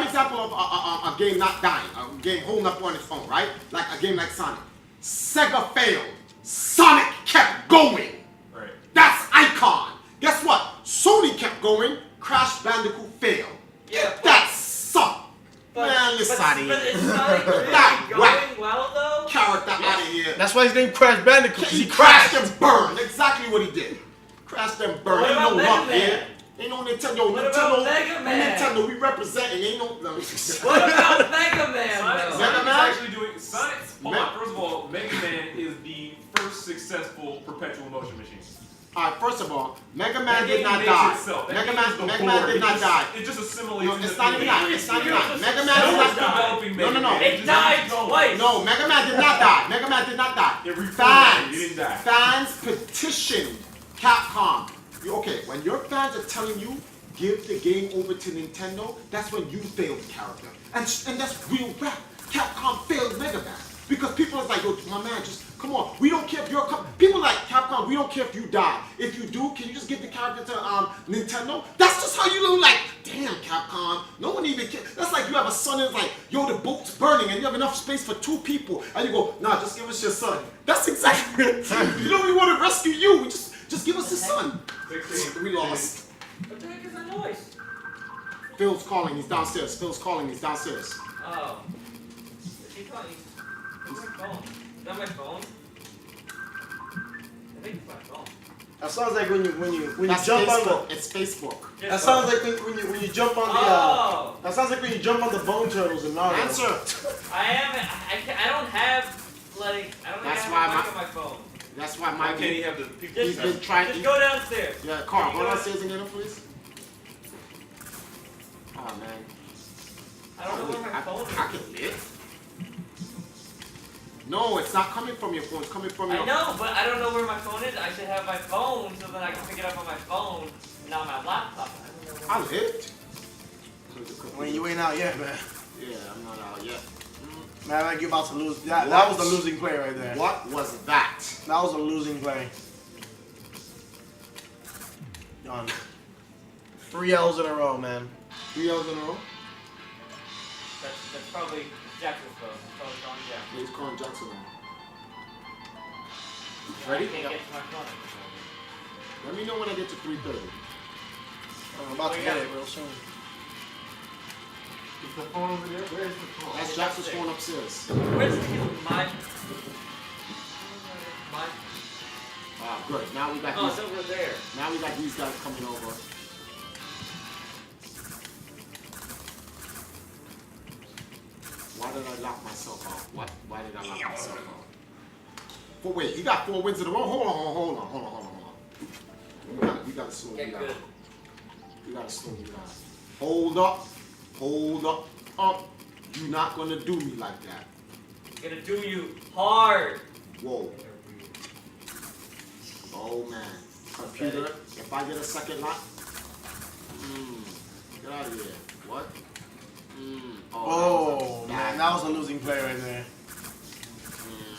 D: example of a game not dying, a game holding up on its own, right? Like a game like Sonic. Sega failed. Sonic kept going.
B: Right.
D: That's icon. Guess what? Sony kept going. Crash Bandicoot failed.
C: Yeah,
D: That sucked. Man, listen out of
C: But
D: here.
C: is Sonic really
D: That
C: going
D: whack.
C: well though?
D: Character out of here.
E: That's why his name Crash Bandicoot.
D: He crashed and burned. Exactly what he did. Crashed and burned.
C: What
D: Ain't
C: about
D: no
C: Mega
D: luck
C: Man?
D: here. Ain't no Nintendo.
C: What
D: Nintendo.
C: about Mega Man?
D: Nintendo, we representing. Ain't no.
C: What about Mega Man?
B: Sonic,
C: though?
B: Sonic is
D: Man?
B: actually doing. Sonic's. Hold on. First of all, Mega Man is the first successful perpetual motion machine.
D: Alright, first of all, Mega Man
B: That
D: did
B: game
D: not
B: makes
D: die.
B: itself. That
D: Mega
B: game
D: Man,
B: is the
D: Mega
B: board.
D: Man did
B: It
D: not
B: just-
D: die.
B: It just assimilates.
D: No,
B: into
D: it's
B: the
D: not even
B: thing.
D: that. It's not even that. Mega Man
B: No
D: did
B: one's
D: not die.
B: developing Mega
D: No,
B: Man.
C: It
B: Just
C: died
B: keep going.
C: twice.
D: No, Mega Man did not die. Mega Man did not die.
B: It reformatted. You didn't die.
D: Fans petitioned Capcom. Okay, when your fans are telling you give the game over to Nintendo, that's when you failed the character. And that's real rap. Capcom failed Mega Man. Because people are like, yo, my man, just come on. We don't care if you're people like Capcom. We don't care if you die. If you do, can you just give the character to Nintendo? That's just how you look. Like, damn, Capcom. No one even cares. That's like you have a son and it's like, yo, the boat's burning and you have enough space for 2 people, and you go, nah, just give us your son. That's exactly it. You know we want to rescue you. We just give us the son. We lost.
C: What the heck is that noise?
D: Phil's calling. He's downstairs. Phil's calling. He's downstairs.
C: Oh. Is he calling? Where's my phone? Is that my phone? I think it's my phone.
E: That sounds like when you
D: That's
E: jump on
D: Facebook.
E: the.
D: It's Facebook.
E: That sounds like when you jump on the.
C: Oh!
E: That sounds like when you jump on the bone turtles in Naruto.
D: Answer.
C: I don't have, like, I don't
D: That's
C: have
D: why
C: a mic on my phone.
D: That's why
B: Why
D: my
B: can't he have the people?
D: he's been trying.
C: Just go downstairs.
D: Yeah, Carl,
C: Can
D: go
C: you
D: downstairs and get him, please. Oh man.
C: I don't know where my phone is.
D: I can live. No, it's not coming from your phone. It's coming from your.
C: I know, but I don't know where my phone is. I should have my phone so that I can pick it up on my phone, not my laptop. I don't know
D: I
C: where
D: lived.
E: When you ain't out yet, man.
D: Yeah, I'm not out yet.
E: Man, like you're about to lose. That
D: What?
E: was the losing play right there.
D: What was that?
E: That was a losing play. Done. 3 L's in a row, man.
D: 3 L's in a row?
C: That's probably Jackson's phone. It's probably calling Jackson.
D: He's calling Jackson now.
C: I
D: Ready?
C: can't get to my phone.
D: Let me know when I get to 3:30.
E: I'm about to get it real soon.
F: Is the phone over there? Where's the phone?
D: That's Jackson's phone upstairs.
C: Where's my?
D: Ah, good. Now we got
C: Oh,
D: these.
C: it's over there.
D: Now we got these guys coming over. Why did I lock myself out? What? Why did I lock myself out? But wait, you got 4 wins in a row. Hold on. We gotta slow you
C: Get
D: down.
C: good.
D: We gotta slow you down. Hold up. You're not gonna do me like that.
C: I'm gonna do you hard.
D: Whoa. Oh man. Computer, if I get a second lock. Get out of here. What?
E: Oh, man, that was a losing play right there.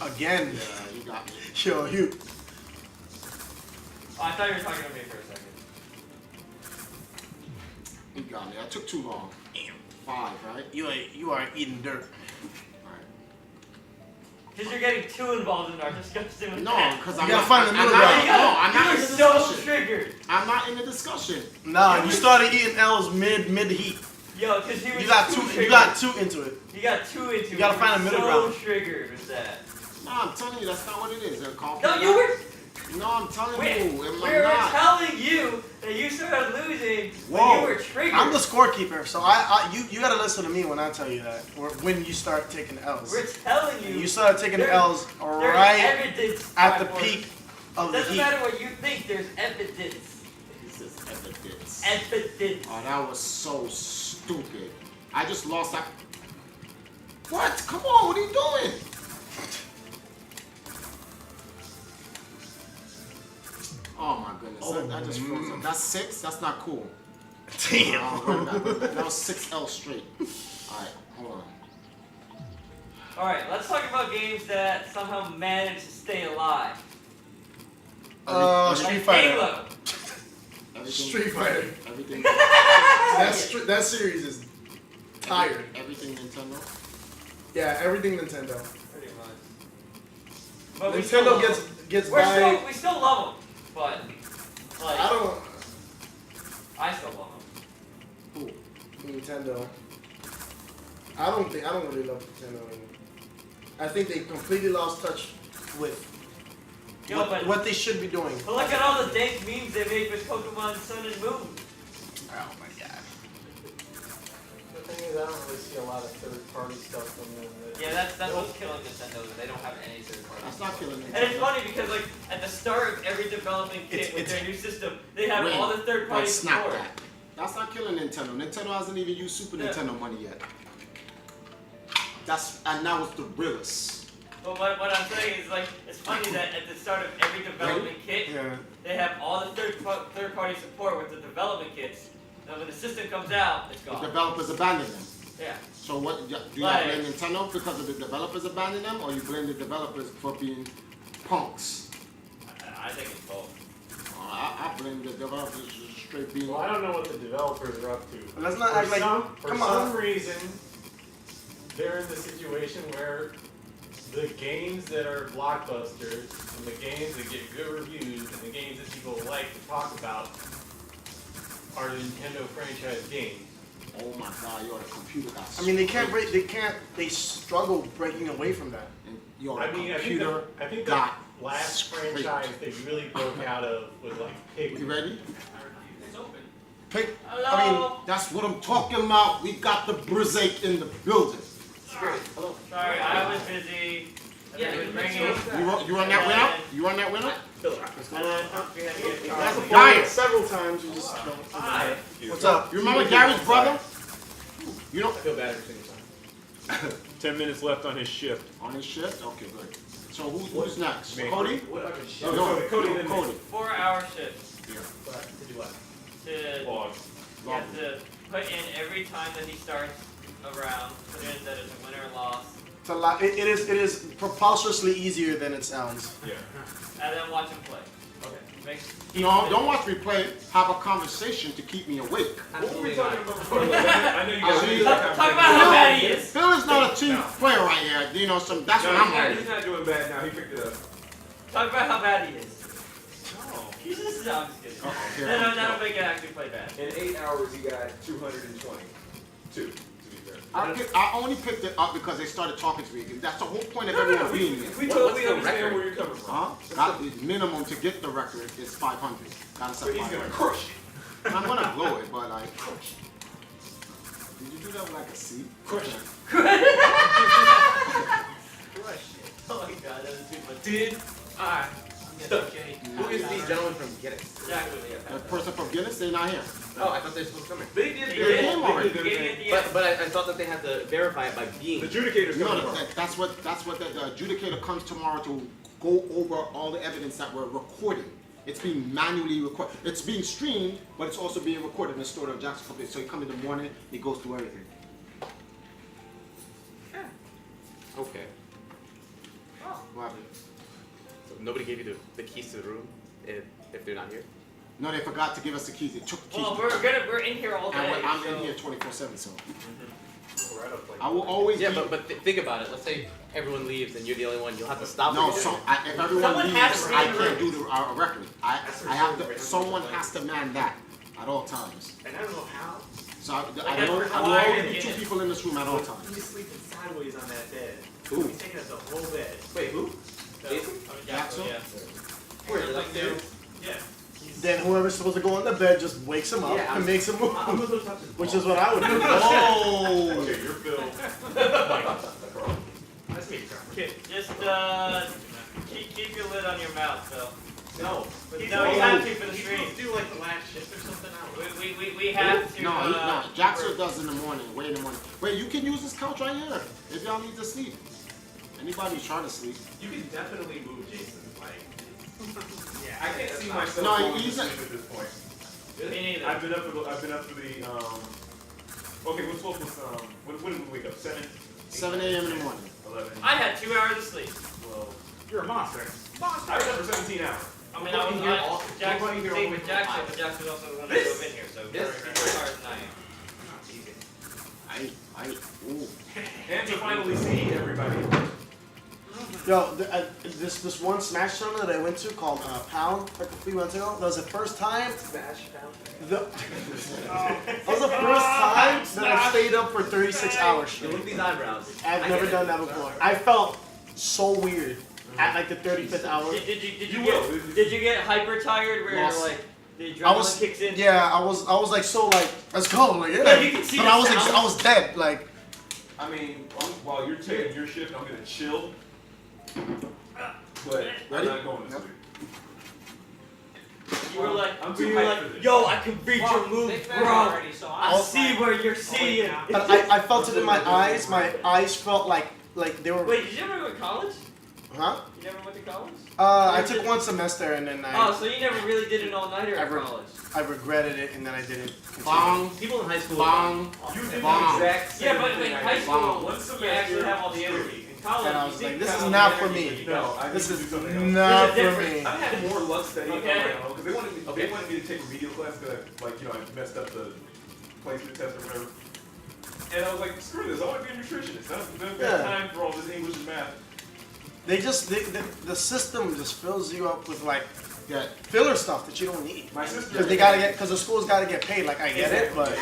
E: Again.
D: Yeah, you got me.
E: Yo, you.
C: Oh, I thought you were talking to me for a second.
D: You got me. That took too long. 5, right?
E: You are eating dirt.
D: Alright.
C: Because you're getting too involved in our discussion with
D: No,
C: that.
D: because
E: You
D: I'm
E: gotta
D: not.
E: find the middle ground.
D: I'm not in
C: You're
D: the
C: so
D: discussion.
C: triggered.
D: I'm not in the discussion.
E: Nah, you started eating L's mid heat.
C: Yo, because he was
E: You got
C: too
E: too.
C: triggered.
E: You got too into it.
C: You got too into it.
E: You gotta find a middle
C: so
E: ground.
C: triggered with that.
D: No, I'm telling you, that's not what it is. They're called.
C: No, you were.
D: No, I'm telling
C: We
D: you,
C: were
D: I'm not.
C: telling you that you started losing when
E: Whoa.
C: you were triggered.
E: I'm the scorekeeper, so you gotta listen to me when I tell you that. Or when you start taking L's.
C: We're telling you.
E: You started taking
C: There-
E: L's
C: there's
E: right
C: evidence
E: at the
C: Triforce.
E: peak of the
C: Doesn't
E: heat.
C: matter what you think. There's evidence.
D: This is evidence.
C: Evidence.
D: Oh, that was so stupid. I just lost that. What? Come on, what are you doing? Oh my goodness, I just froze up. That's 6? That's not cool.
E: Damn.
D: That was 6 L straight. Alright, hold
C: Alright, let's talk about games that somehow manage to stay alive.
E: Street
C: Like
E: Fighter.
C: Halo.
G: Street Fighter.
D: Everything.
G: That series is tired.
D: Everything Nintendo.
G: Yeah, everything Nintendo.
C: Pretty much. But we still
G: Nintendo
C: love
G: gets
C: them.
G: by.
C: We still love them, but like
G: I don't.
C: I still love them.
G: Nintendo. I don't really love Nintendo anymore. I think they completely lost touch with.
C: Yo, but
E: What they should be doing.
C: But look at all the dank memes they make with Pokemon Sun and Moon.
E: Oh my god.
F: The thing is, I don't really see a lot of third-party stuff from them.
C: Yeah, that's what's killing Nintendo. Is they don't have any third party.
D: That's not killing
C: And it's
D: Nintendo.
C: funny because like at the start of every development kit with their new system, they have
D: Wait,
C: all the third party
D: but snap
C: support.
D: that. That's not killing Nintendo. Nintendo hasn't even used Super
C: Yeah.
D: Nintendo money yet. And that was the realest.
C: But what I'm saying is like it's funny that at the start of every development kit,
G: Yeah.
C: they have all the third party support with the development kits. And when the system comes out, it's
D: The
C: gone.
D: developers abandoned them.
C: Yeah.
D: So what? Do you
C: Like-
D: blame Nintendo because of the developers abandoning them, or you blame the developers for being punks?
C: I think it's both.
D: I blame the developers for straight being.
F: Well, I don't know what the developers are up to.
E: Let's not act like.
F: For
E: Come
F: some
E: on.
F: reason, they're in the situation where the games that are blockbusters and the games that get good reviews and the games that people like to talk about are Nintendo franchise games.
D: Oh my God, you're the computer guy.
E: I mean, they can't break. They struggle breaking away from that.
D: And you're
F: I
D: the
F: mean,
D: computer.
F: I think the
D: got
F: last
D: scraped.
F: franchise they really broke out of was like Pikmin.
D: You ready?
C: It's open.
E: Pick.
C: Hello.
D: That's what I'm talking about. We got the Brizake in the building.
C: Sorry, I was busy.
H: Yeah,
C: I was
H: you
C: bringing.
D: You on that winner? You on that winner?
C: And then we had to get
D: That's
C: coffee.
D: Gary.
G: Several times you just don't.
C: Hi.
E: What's up?
D: You remember Gary's brother? You know
B: I feel bad every single time.
I: 10 minutes left on his shift.
D: on his shift? Okay, good. So who's next?
I: Me.
D: Cody?
B: No,
D: No,
B: Cody, then me.
D: Cody.
C: 4-hour shifts
B: To do what?
C: to
I: Log.
C: you have to put in every time that he starts a round. Put in that it's a win or loss,
E: It's a lot. It is preposterously easier than it sounds.
I: Yeah.
C: and then watch him play. Okay. Makes.
D: No, don't watch me play. Have a conversation to keep me awake.
B: What were we talking about before? I know you guys need
C: Talk about how bad he is.
D: Phil is not a team player right here. You know, that's what I'm on.
B: He's not doing bad now. He picked it up.
C: Talk about how bad he is.
B: No.
C: He's just. No, I'm just kidding.
D: Okay, here.
C: That'll make it actually play bad.
B: In 8 hours, he got 220. Two, to be fair.
D: I only picked it up because they started talking to me. That's the whole point of everyone being here.
B: We totally understand where you're coming from.
D: Huh? That is minimum to get the record is 500. Gotta
B: So
D: set
B: he's gonna
D: 500.
B: crush it.
D: I'm gonna blow it, but like. Did you do that with like a C?
B: Crush it.
C: Oh my god, that was too much.
B: Did I?
C: Okay.
H: Who is these gentlemen from Guinness?
C: Exactly.
D: The person from Guinness, they're not here.
H: Oh, I thought they were supposed to come in.
B: They did
C: They
B: their
C: did.
B: thing.
D: already.
B: They did their thing.
H: But I thought that they had to verify it by being.
B: The adjudicator's coming
D: No,
B: tomorrow.
D: that's what the adjudicator comes tomorrow to go over all the evidence that we're recording. It's being manually recorded. It's being streamed, but it's also being recorded and stored on Jackson Computer. So he comes in the morning, he goes through everything.
H: Okay.
D: What happened?
H: So nobody gave you the keys to the room if they're not here?
D: No, they forgot to give us the keys. They took the keys.
C: Well, we're in here all day.
D: and I'm in
C: so-
D: here 24/7, so
F: Right up like
D: I will always
H: Yeah,
D: be.
H: but think about it. Let's say everyone leaves and you're the only one. You'll have to stop.
D: No,
H: everything.
D: so if everyone
C: Someone
D: leaves,
C: has to
D: I
C: read the
D: can't do the record. I have to. Someone has to man that at all times.
F: And I don't know how.
D: So I
C: that's
D: will
C: required
D: always
C: in
D: be two
C: Guinness.
D: people in this room at all times.
F: He's sleeping sideways on that bed.
D: Ooh.
F: He's taking up the whole bed.
H: Wait, who?
C: So,
H: Jason?
C: Jackson,
D: Jackson?
C: yeah.
H: Where? Like there?
F: Yeah.
E: Then whoever's supposed to go on the bed just wakes him up
H: Yeah,
E: and makes him move.
F: I'm gonna go touch his
E: Which
F: balls.
E: is what I would do.
D: Oh.
B: Okay, you're Phil.
F: That's me, Trevor.
C: Just keep your lid on your mouth, so.
F: No.
C: No, you have to for the
F: He's
C: stream.
F: supposed to do like the last shift or something. I don't know.
C: We have to.
D: No, Jackson does in the morning. Wait in the morning. Wait, you can use this couch right here if y'all need to sleep. Anybody's trying to sleep.
B: You can definitely move Jason. Like, yeah, I can't see myself
D: No,
B: going to
D: he's
B: sleep at this point.
C: Me neither.
B: I've been up for the Okay, what's when did we wake up? 7?
D: 7 a.m. in the morning.
B: 11, 11.
C: I had 2 hours of sleep.
B: Well,
F: You're a monster.
B: I was up for 17 hours.
C: I mean, I was Jackson, same with Jackson, but Jackson was also the one that drove in here, so
H: This-
C: more tired than I am.
D: Ooh.
B: And to finally see everybody.
E: Yo, this one Smash tournament that I went to called Pound, like a few months ago. That was the first time.
H: Smash Pound.
E: That was the first time that I stayed up for 36 hours
H: Look
E: straight.
H: at these eyebrows.
E: I've never done that before. I felt so weird at like the 35th hour.
C: Did you get hyper tired where
E: Lost.
C: like the
E: I was
C: adrenaline kicks in?
E: Yeah, I was like so like let's go like yeah.
C: Yeah, you can see
E: But
C: the
E: I was
C: sound.
E: I was dead like.
B: I mean, while you're taking your shift, I'm gonna chill. But I'm not going to sleep.
C: You were like,
B: I'm too
C: you were
B: hyped
C: like,
B: for this.
C: yo, I can read your moves, bro. I see where you're seeing.
E: But I felt it in my eyes. My eyes felt like they were.
C: Wait, did you ever go to college?
E: Huh?
C: You never went to college?
E: I took one semester and then
C: Oh, so you never really did an all-nighter at college?
E: I regretted it and then I didn't.
D: Bong.
H: People in high school.
D: Bong.
B: You did the
D: Bomb.
B: exact same
C: Yeah, but
B: thing
C: in
B: I
C: high
B: did.
C: school,
B: One
C: you
B: semester,
C: actually have all the energy. In college,
E: And I
C: you
E: was
C: think
E: like,
C: you
E: this
C: have
E: is
C: all
E: not
C: the
E: for
C: energy,
E: me.
C: but you
B: No,
C: don't.
B: I
E: This
B: need to
E: is
B: do something else.
E: not
C: There's a
E: for me.
C: difference.
B: I had more luck studying
C: Okay.
B: on my own because they wanted me to take remedial class because I messed up the placement test or whatever. And I was like, screw this, I want to be a nutritionist. I don't
E: Yeah.
B: have time for all this English and math.
E: They just the system just fills you up with like filler stuff that you don't need.
B: My sister,
E: Because the school's gotta get paid. Like I get it, but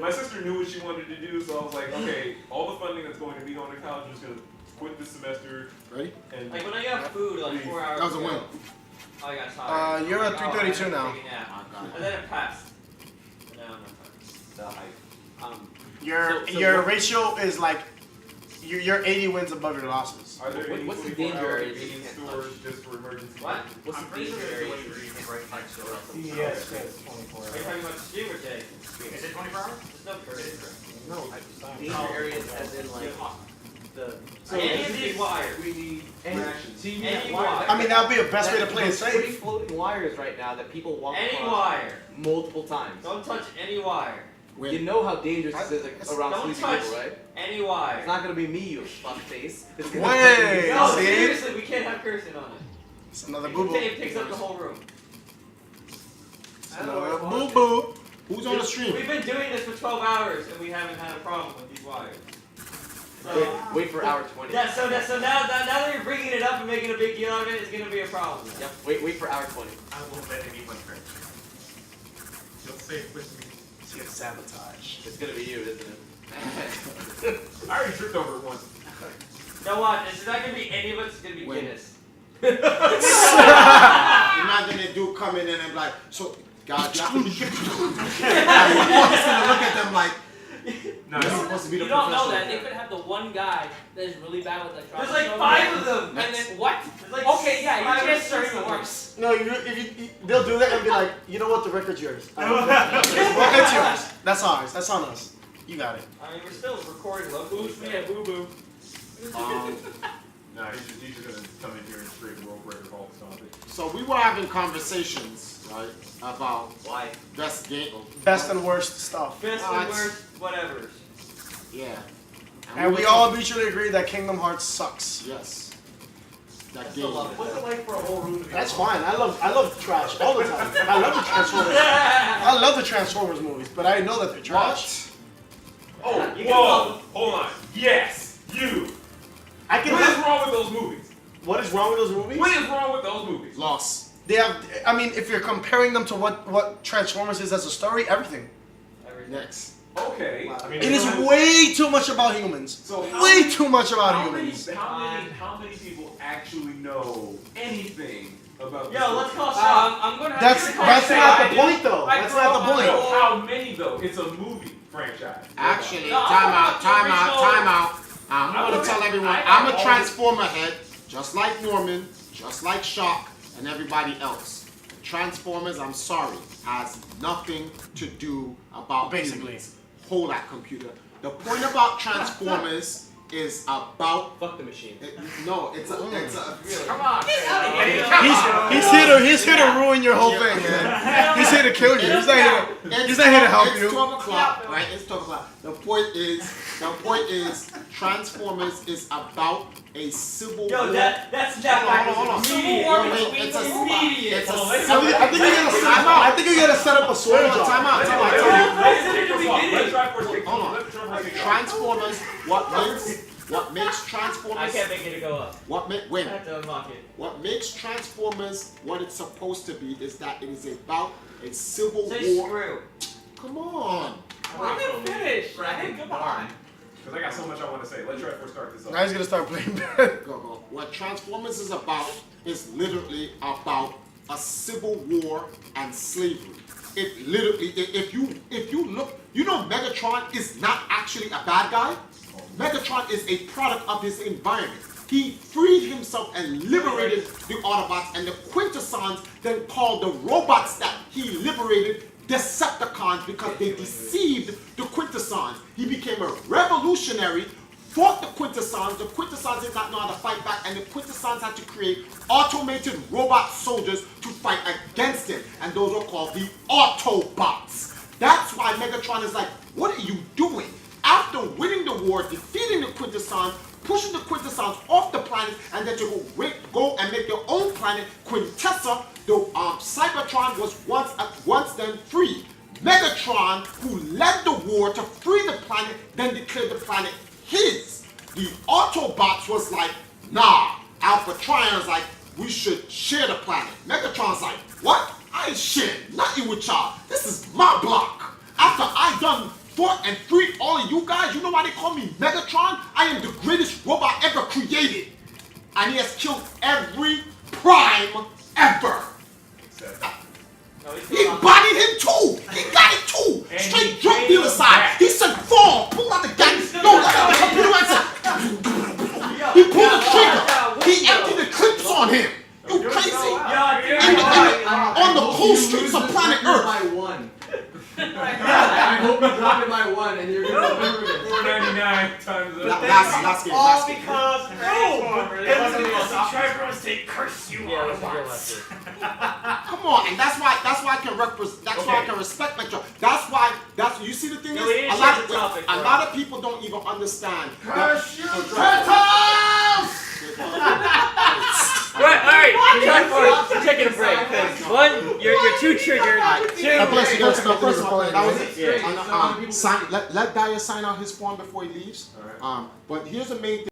B: my sister knew what she wanted to do, so I was like, okay, all the funding that's going to be going to college, I'm just gonna quit this semester.
D: Ready?
B: And
C: Like when I got food like 4 hours
D: That was a
C: ago,
D: win.
C: I got tired.
E: you're
C: I
E: at
C: was like,
E: 332
C: I
E: now.
C: gotta take a nap. And then it passed. And now I'm not tired.
H: The hype.
E: your
H: So
E: your
H: what-
E: ratio is like you're 80 wins above your losses.
B: are there any
H: What's the
B: 24
H: danger
B: hour
H: area that you
B: convenience
H: can't
B: stores just for emergency?
C: What?
H: What's
F: I'm
H: the
F: pretty
H: danger
F: sure
H: area
F: there's a
H: where
F: way
H: you can't right next door?
F: Yes, yes, 24
C: Are you talking about streamer day?
F: Is it 24 hours?
C: There's no curse.
H: No, danger areas as in like the.
B: So
C: Any
B: just
C: of
B: in
C: these
B: case
C: wires.
B: we need
H: Any-
B: rations.
H: So you mean
C: Any
H: that wire-
C: wire.
E: I mean, that would be the best way to play it
H: There's free
E: safe.
H: floating wires right now that people walk
C: Any
H: across
C: wire.
H: multiple times.
C: Don't touch any wire.
H: You know how dangerous this is like, around
C: Don't
H: sleeping
C: touch
H: people, right?
C: any
H: It's
C: wire.
H: not gonna be me, you fuckface. It's gonna
E: Wait.
H: be
C: No,
E: See?
C: seriously, we can't have cursing on it.
E: It's another
C: It
E: boo boo.
C: picks up the whole room.
E: Another boo boo.
D: Who's on the stream?
C: We've been doing this for 12 hours and we haven't had a problem with these wires. So,
H: Wait for hour 20.
C: yeah, so now that you're bringing it up and making a big deal out of it, it's gonna be a problem.
H: Yep. Wait for hour 20.
F: I won't let anyone hurt you. You'll stay with me.
E: See, it's sabotage.
H: It's gonna be you, isn't it?
B: I already tripped over it once.
C: Now watch, it's not gonna be any of us, it's gonna be
D: Wait.
C: Guinness.
D: Imagine a dude coming in and be like, so, God, yeah. I'm just gonna look at them like,
B: No,
D: you're supposed to be the
J: You don't know
D: professional.
J: that. They could have the one guy that is really bad with electronics.
C: There's like 5 of them!
J: And then what?
C: There's like
J: Okay, yeah,
C: 5
J: you
C: or
J: can't
C: 6
J: search
C: of
J: the
C: them.
J: works.
E: No, they'll do that and be like, you know what, the record's yours. It's yours. That's ours. That's on us. You got it.
C: I mean, we're still recording locally.
B: Who's
C: so-
B: me at Boo Boo?
D: Um,
B: Nah, he's just gonna come in here and straight world record all the time.
D: so we were having conversations, right, about
H: Why?
D: best game.
E: Best and worst stuff.
C: Best
D: What?
C: and worst, whatever.
D: Yeah.
E: And we
D: were
E: all mutually agree that Kingdom Hearts sucks.
D: Yes. That
C: still
D: game.
C: love it.
F: What's it like for a whole room to be
E: That's
F: alone?
E: fine. I love trash all the time. I love the Transformers. I love the Transformers movies, but I know that they're trash.
B: Oh,
C: You can
B: whoa!
C: love-
B: Hold on. Yes, you.
E: I can.
B: What is wrong with those movies?
E: What is wrong with those movies?
B: What is wrong with those movies?
D: Loss.
E: They have. I mean, if you're comparing them to what Transformers is as a story, everything.
C: Everything.
D: Next.
B: Okay.
F: I mean,
E: It is way too much about humans.
B: So how
E: Way
B: many-
E: too much about
B: how many,
E: humans.
B: how many people actually know anything about this
C: Yo, let's
B: movie?
C: call Sean.
J: I'm gonna have
E: That's
J: to
E: not the point though.
J: I
E: That's
J: grew
E: not
J: up
E: the
J: on
E: point.
B: No, how many though? It's a movie franchise.
D: Actually,
J: No, I'm
D: time
J: talking
D: out,
J: about the
D: time out,
J: original-
D: time out. I'm gonna
B: Okay.
D: tell everyone,
J: I got
D: I'm a
J: all
D: Transformer head, just like Norman, just like Shock, and everybody else. Transformers, I'm sorry, has nothing to do about
E: Basically.
D: humans. Hold that computer. The point about Transformers is about
H: Fuck the machine.
D: no, it's a
J: Come on.
E: He's here to ruin your whole thing, man. He's here to kill you. He's not here to help
D: it's
E: you.
D: 12 o'clock, right? It's 12 o'clock. The point is Transformers is about a civil
C: Yo,
D: war.
C: that's Civil War is
D: It's a
C: immediate.
D: It's a
C: Oh,
D: civil.
E: I think you gotta set up a sword.
D: Time out. Hold on.
B: Transformers.
D: Transformers. What makes Transformers?
C: I can't make it go up.
D: Wait.
C: I have to unlock it.
D: What makes Transformers what it's supposed to be is that it is about a civil
C: Say
D: war.
C: screw.
D: Come on.
C: I'm gonna finish.
J: Bracket, come on.
B: Because I got so much I want to say. Let Triforce start this off.
E: Now he's gonna start playing bad.
D: Go. What Transformers is about is literally about a civil war and slavery. It literally, if you look, you know Megatron is not actually a bad guy. Megatron is a product of his environment. He freed himself and liberated the Autobots, and the Quintessons then called the robots that he liberated Decepticons because they deceived the Quintessons. He became a revolutionary, fought the Quintessons. The Quintessons did not know how to fight back, and the Quintessons had to create automated robot soldiers to fight against him, and those were called the Autobots. That's why Megatron is like, what are you doing? After winning the war, defeating the Quintessons, pushing the Quintessons off the planet, and then to go and make their own planet, Quintessa, the Cybertron was once then free. Megatron, who led the war to free the planet, then declared the planet his. The Autobots was like, nah. Alpha Trion's like, we should share the planet. Megatron's like, what? I ain't sharing nothing with y'all. This is my block. After I done fought and freed all of you guys, you know why they call me Megatron? I am the greatest robot ever created. And he has killed every prime ever. He bodied him too. He got it too.
B: And
D: Straight
B: he
D: drug
B: came
D: dealer side.
B: back.
D: He said, fall. Pull out the gun. No, let out the computer and said, he pulled the trigger. He emptied the clips on him. You crazy? On the cold streets of planet Earth.
G: By one. I hope you drop it by one, and you're gonna remember this.
B: 499 times the.
D: Last game.
C: All because
J: It wasn't because
C: Triforce they curse you
J: Yeah,
C: all
J: this is your
C: once.
D: Come on, and that's why I can why I can respect Metro. That's you see the thing
C: No, we
D: is
C: didn't
D: a lot
C: change the topic,
D: a
C: bro.
D: lot of people don't even understand.
G: Curse you,
C: Alright, Triforce, you're taking a break. Because one, you're too triggered. Two,
D: God bless you guys.
E: First of all,
D: That was it.
C: Yeah.
D: Let Dyer sign out his form before he leaves. But here's the main thing.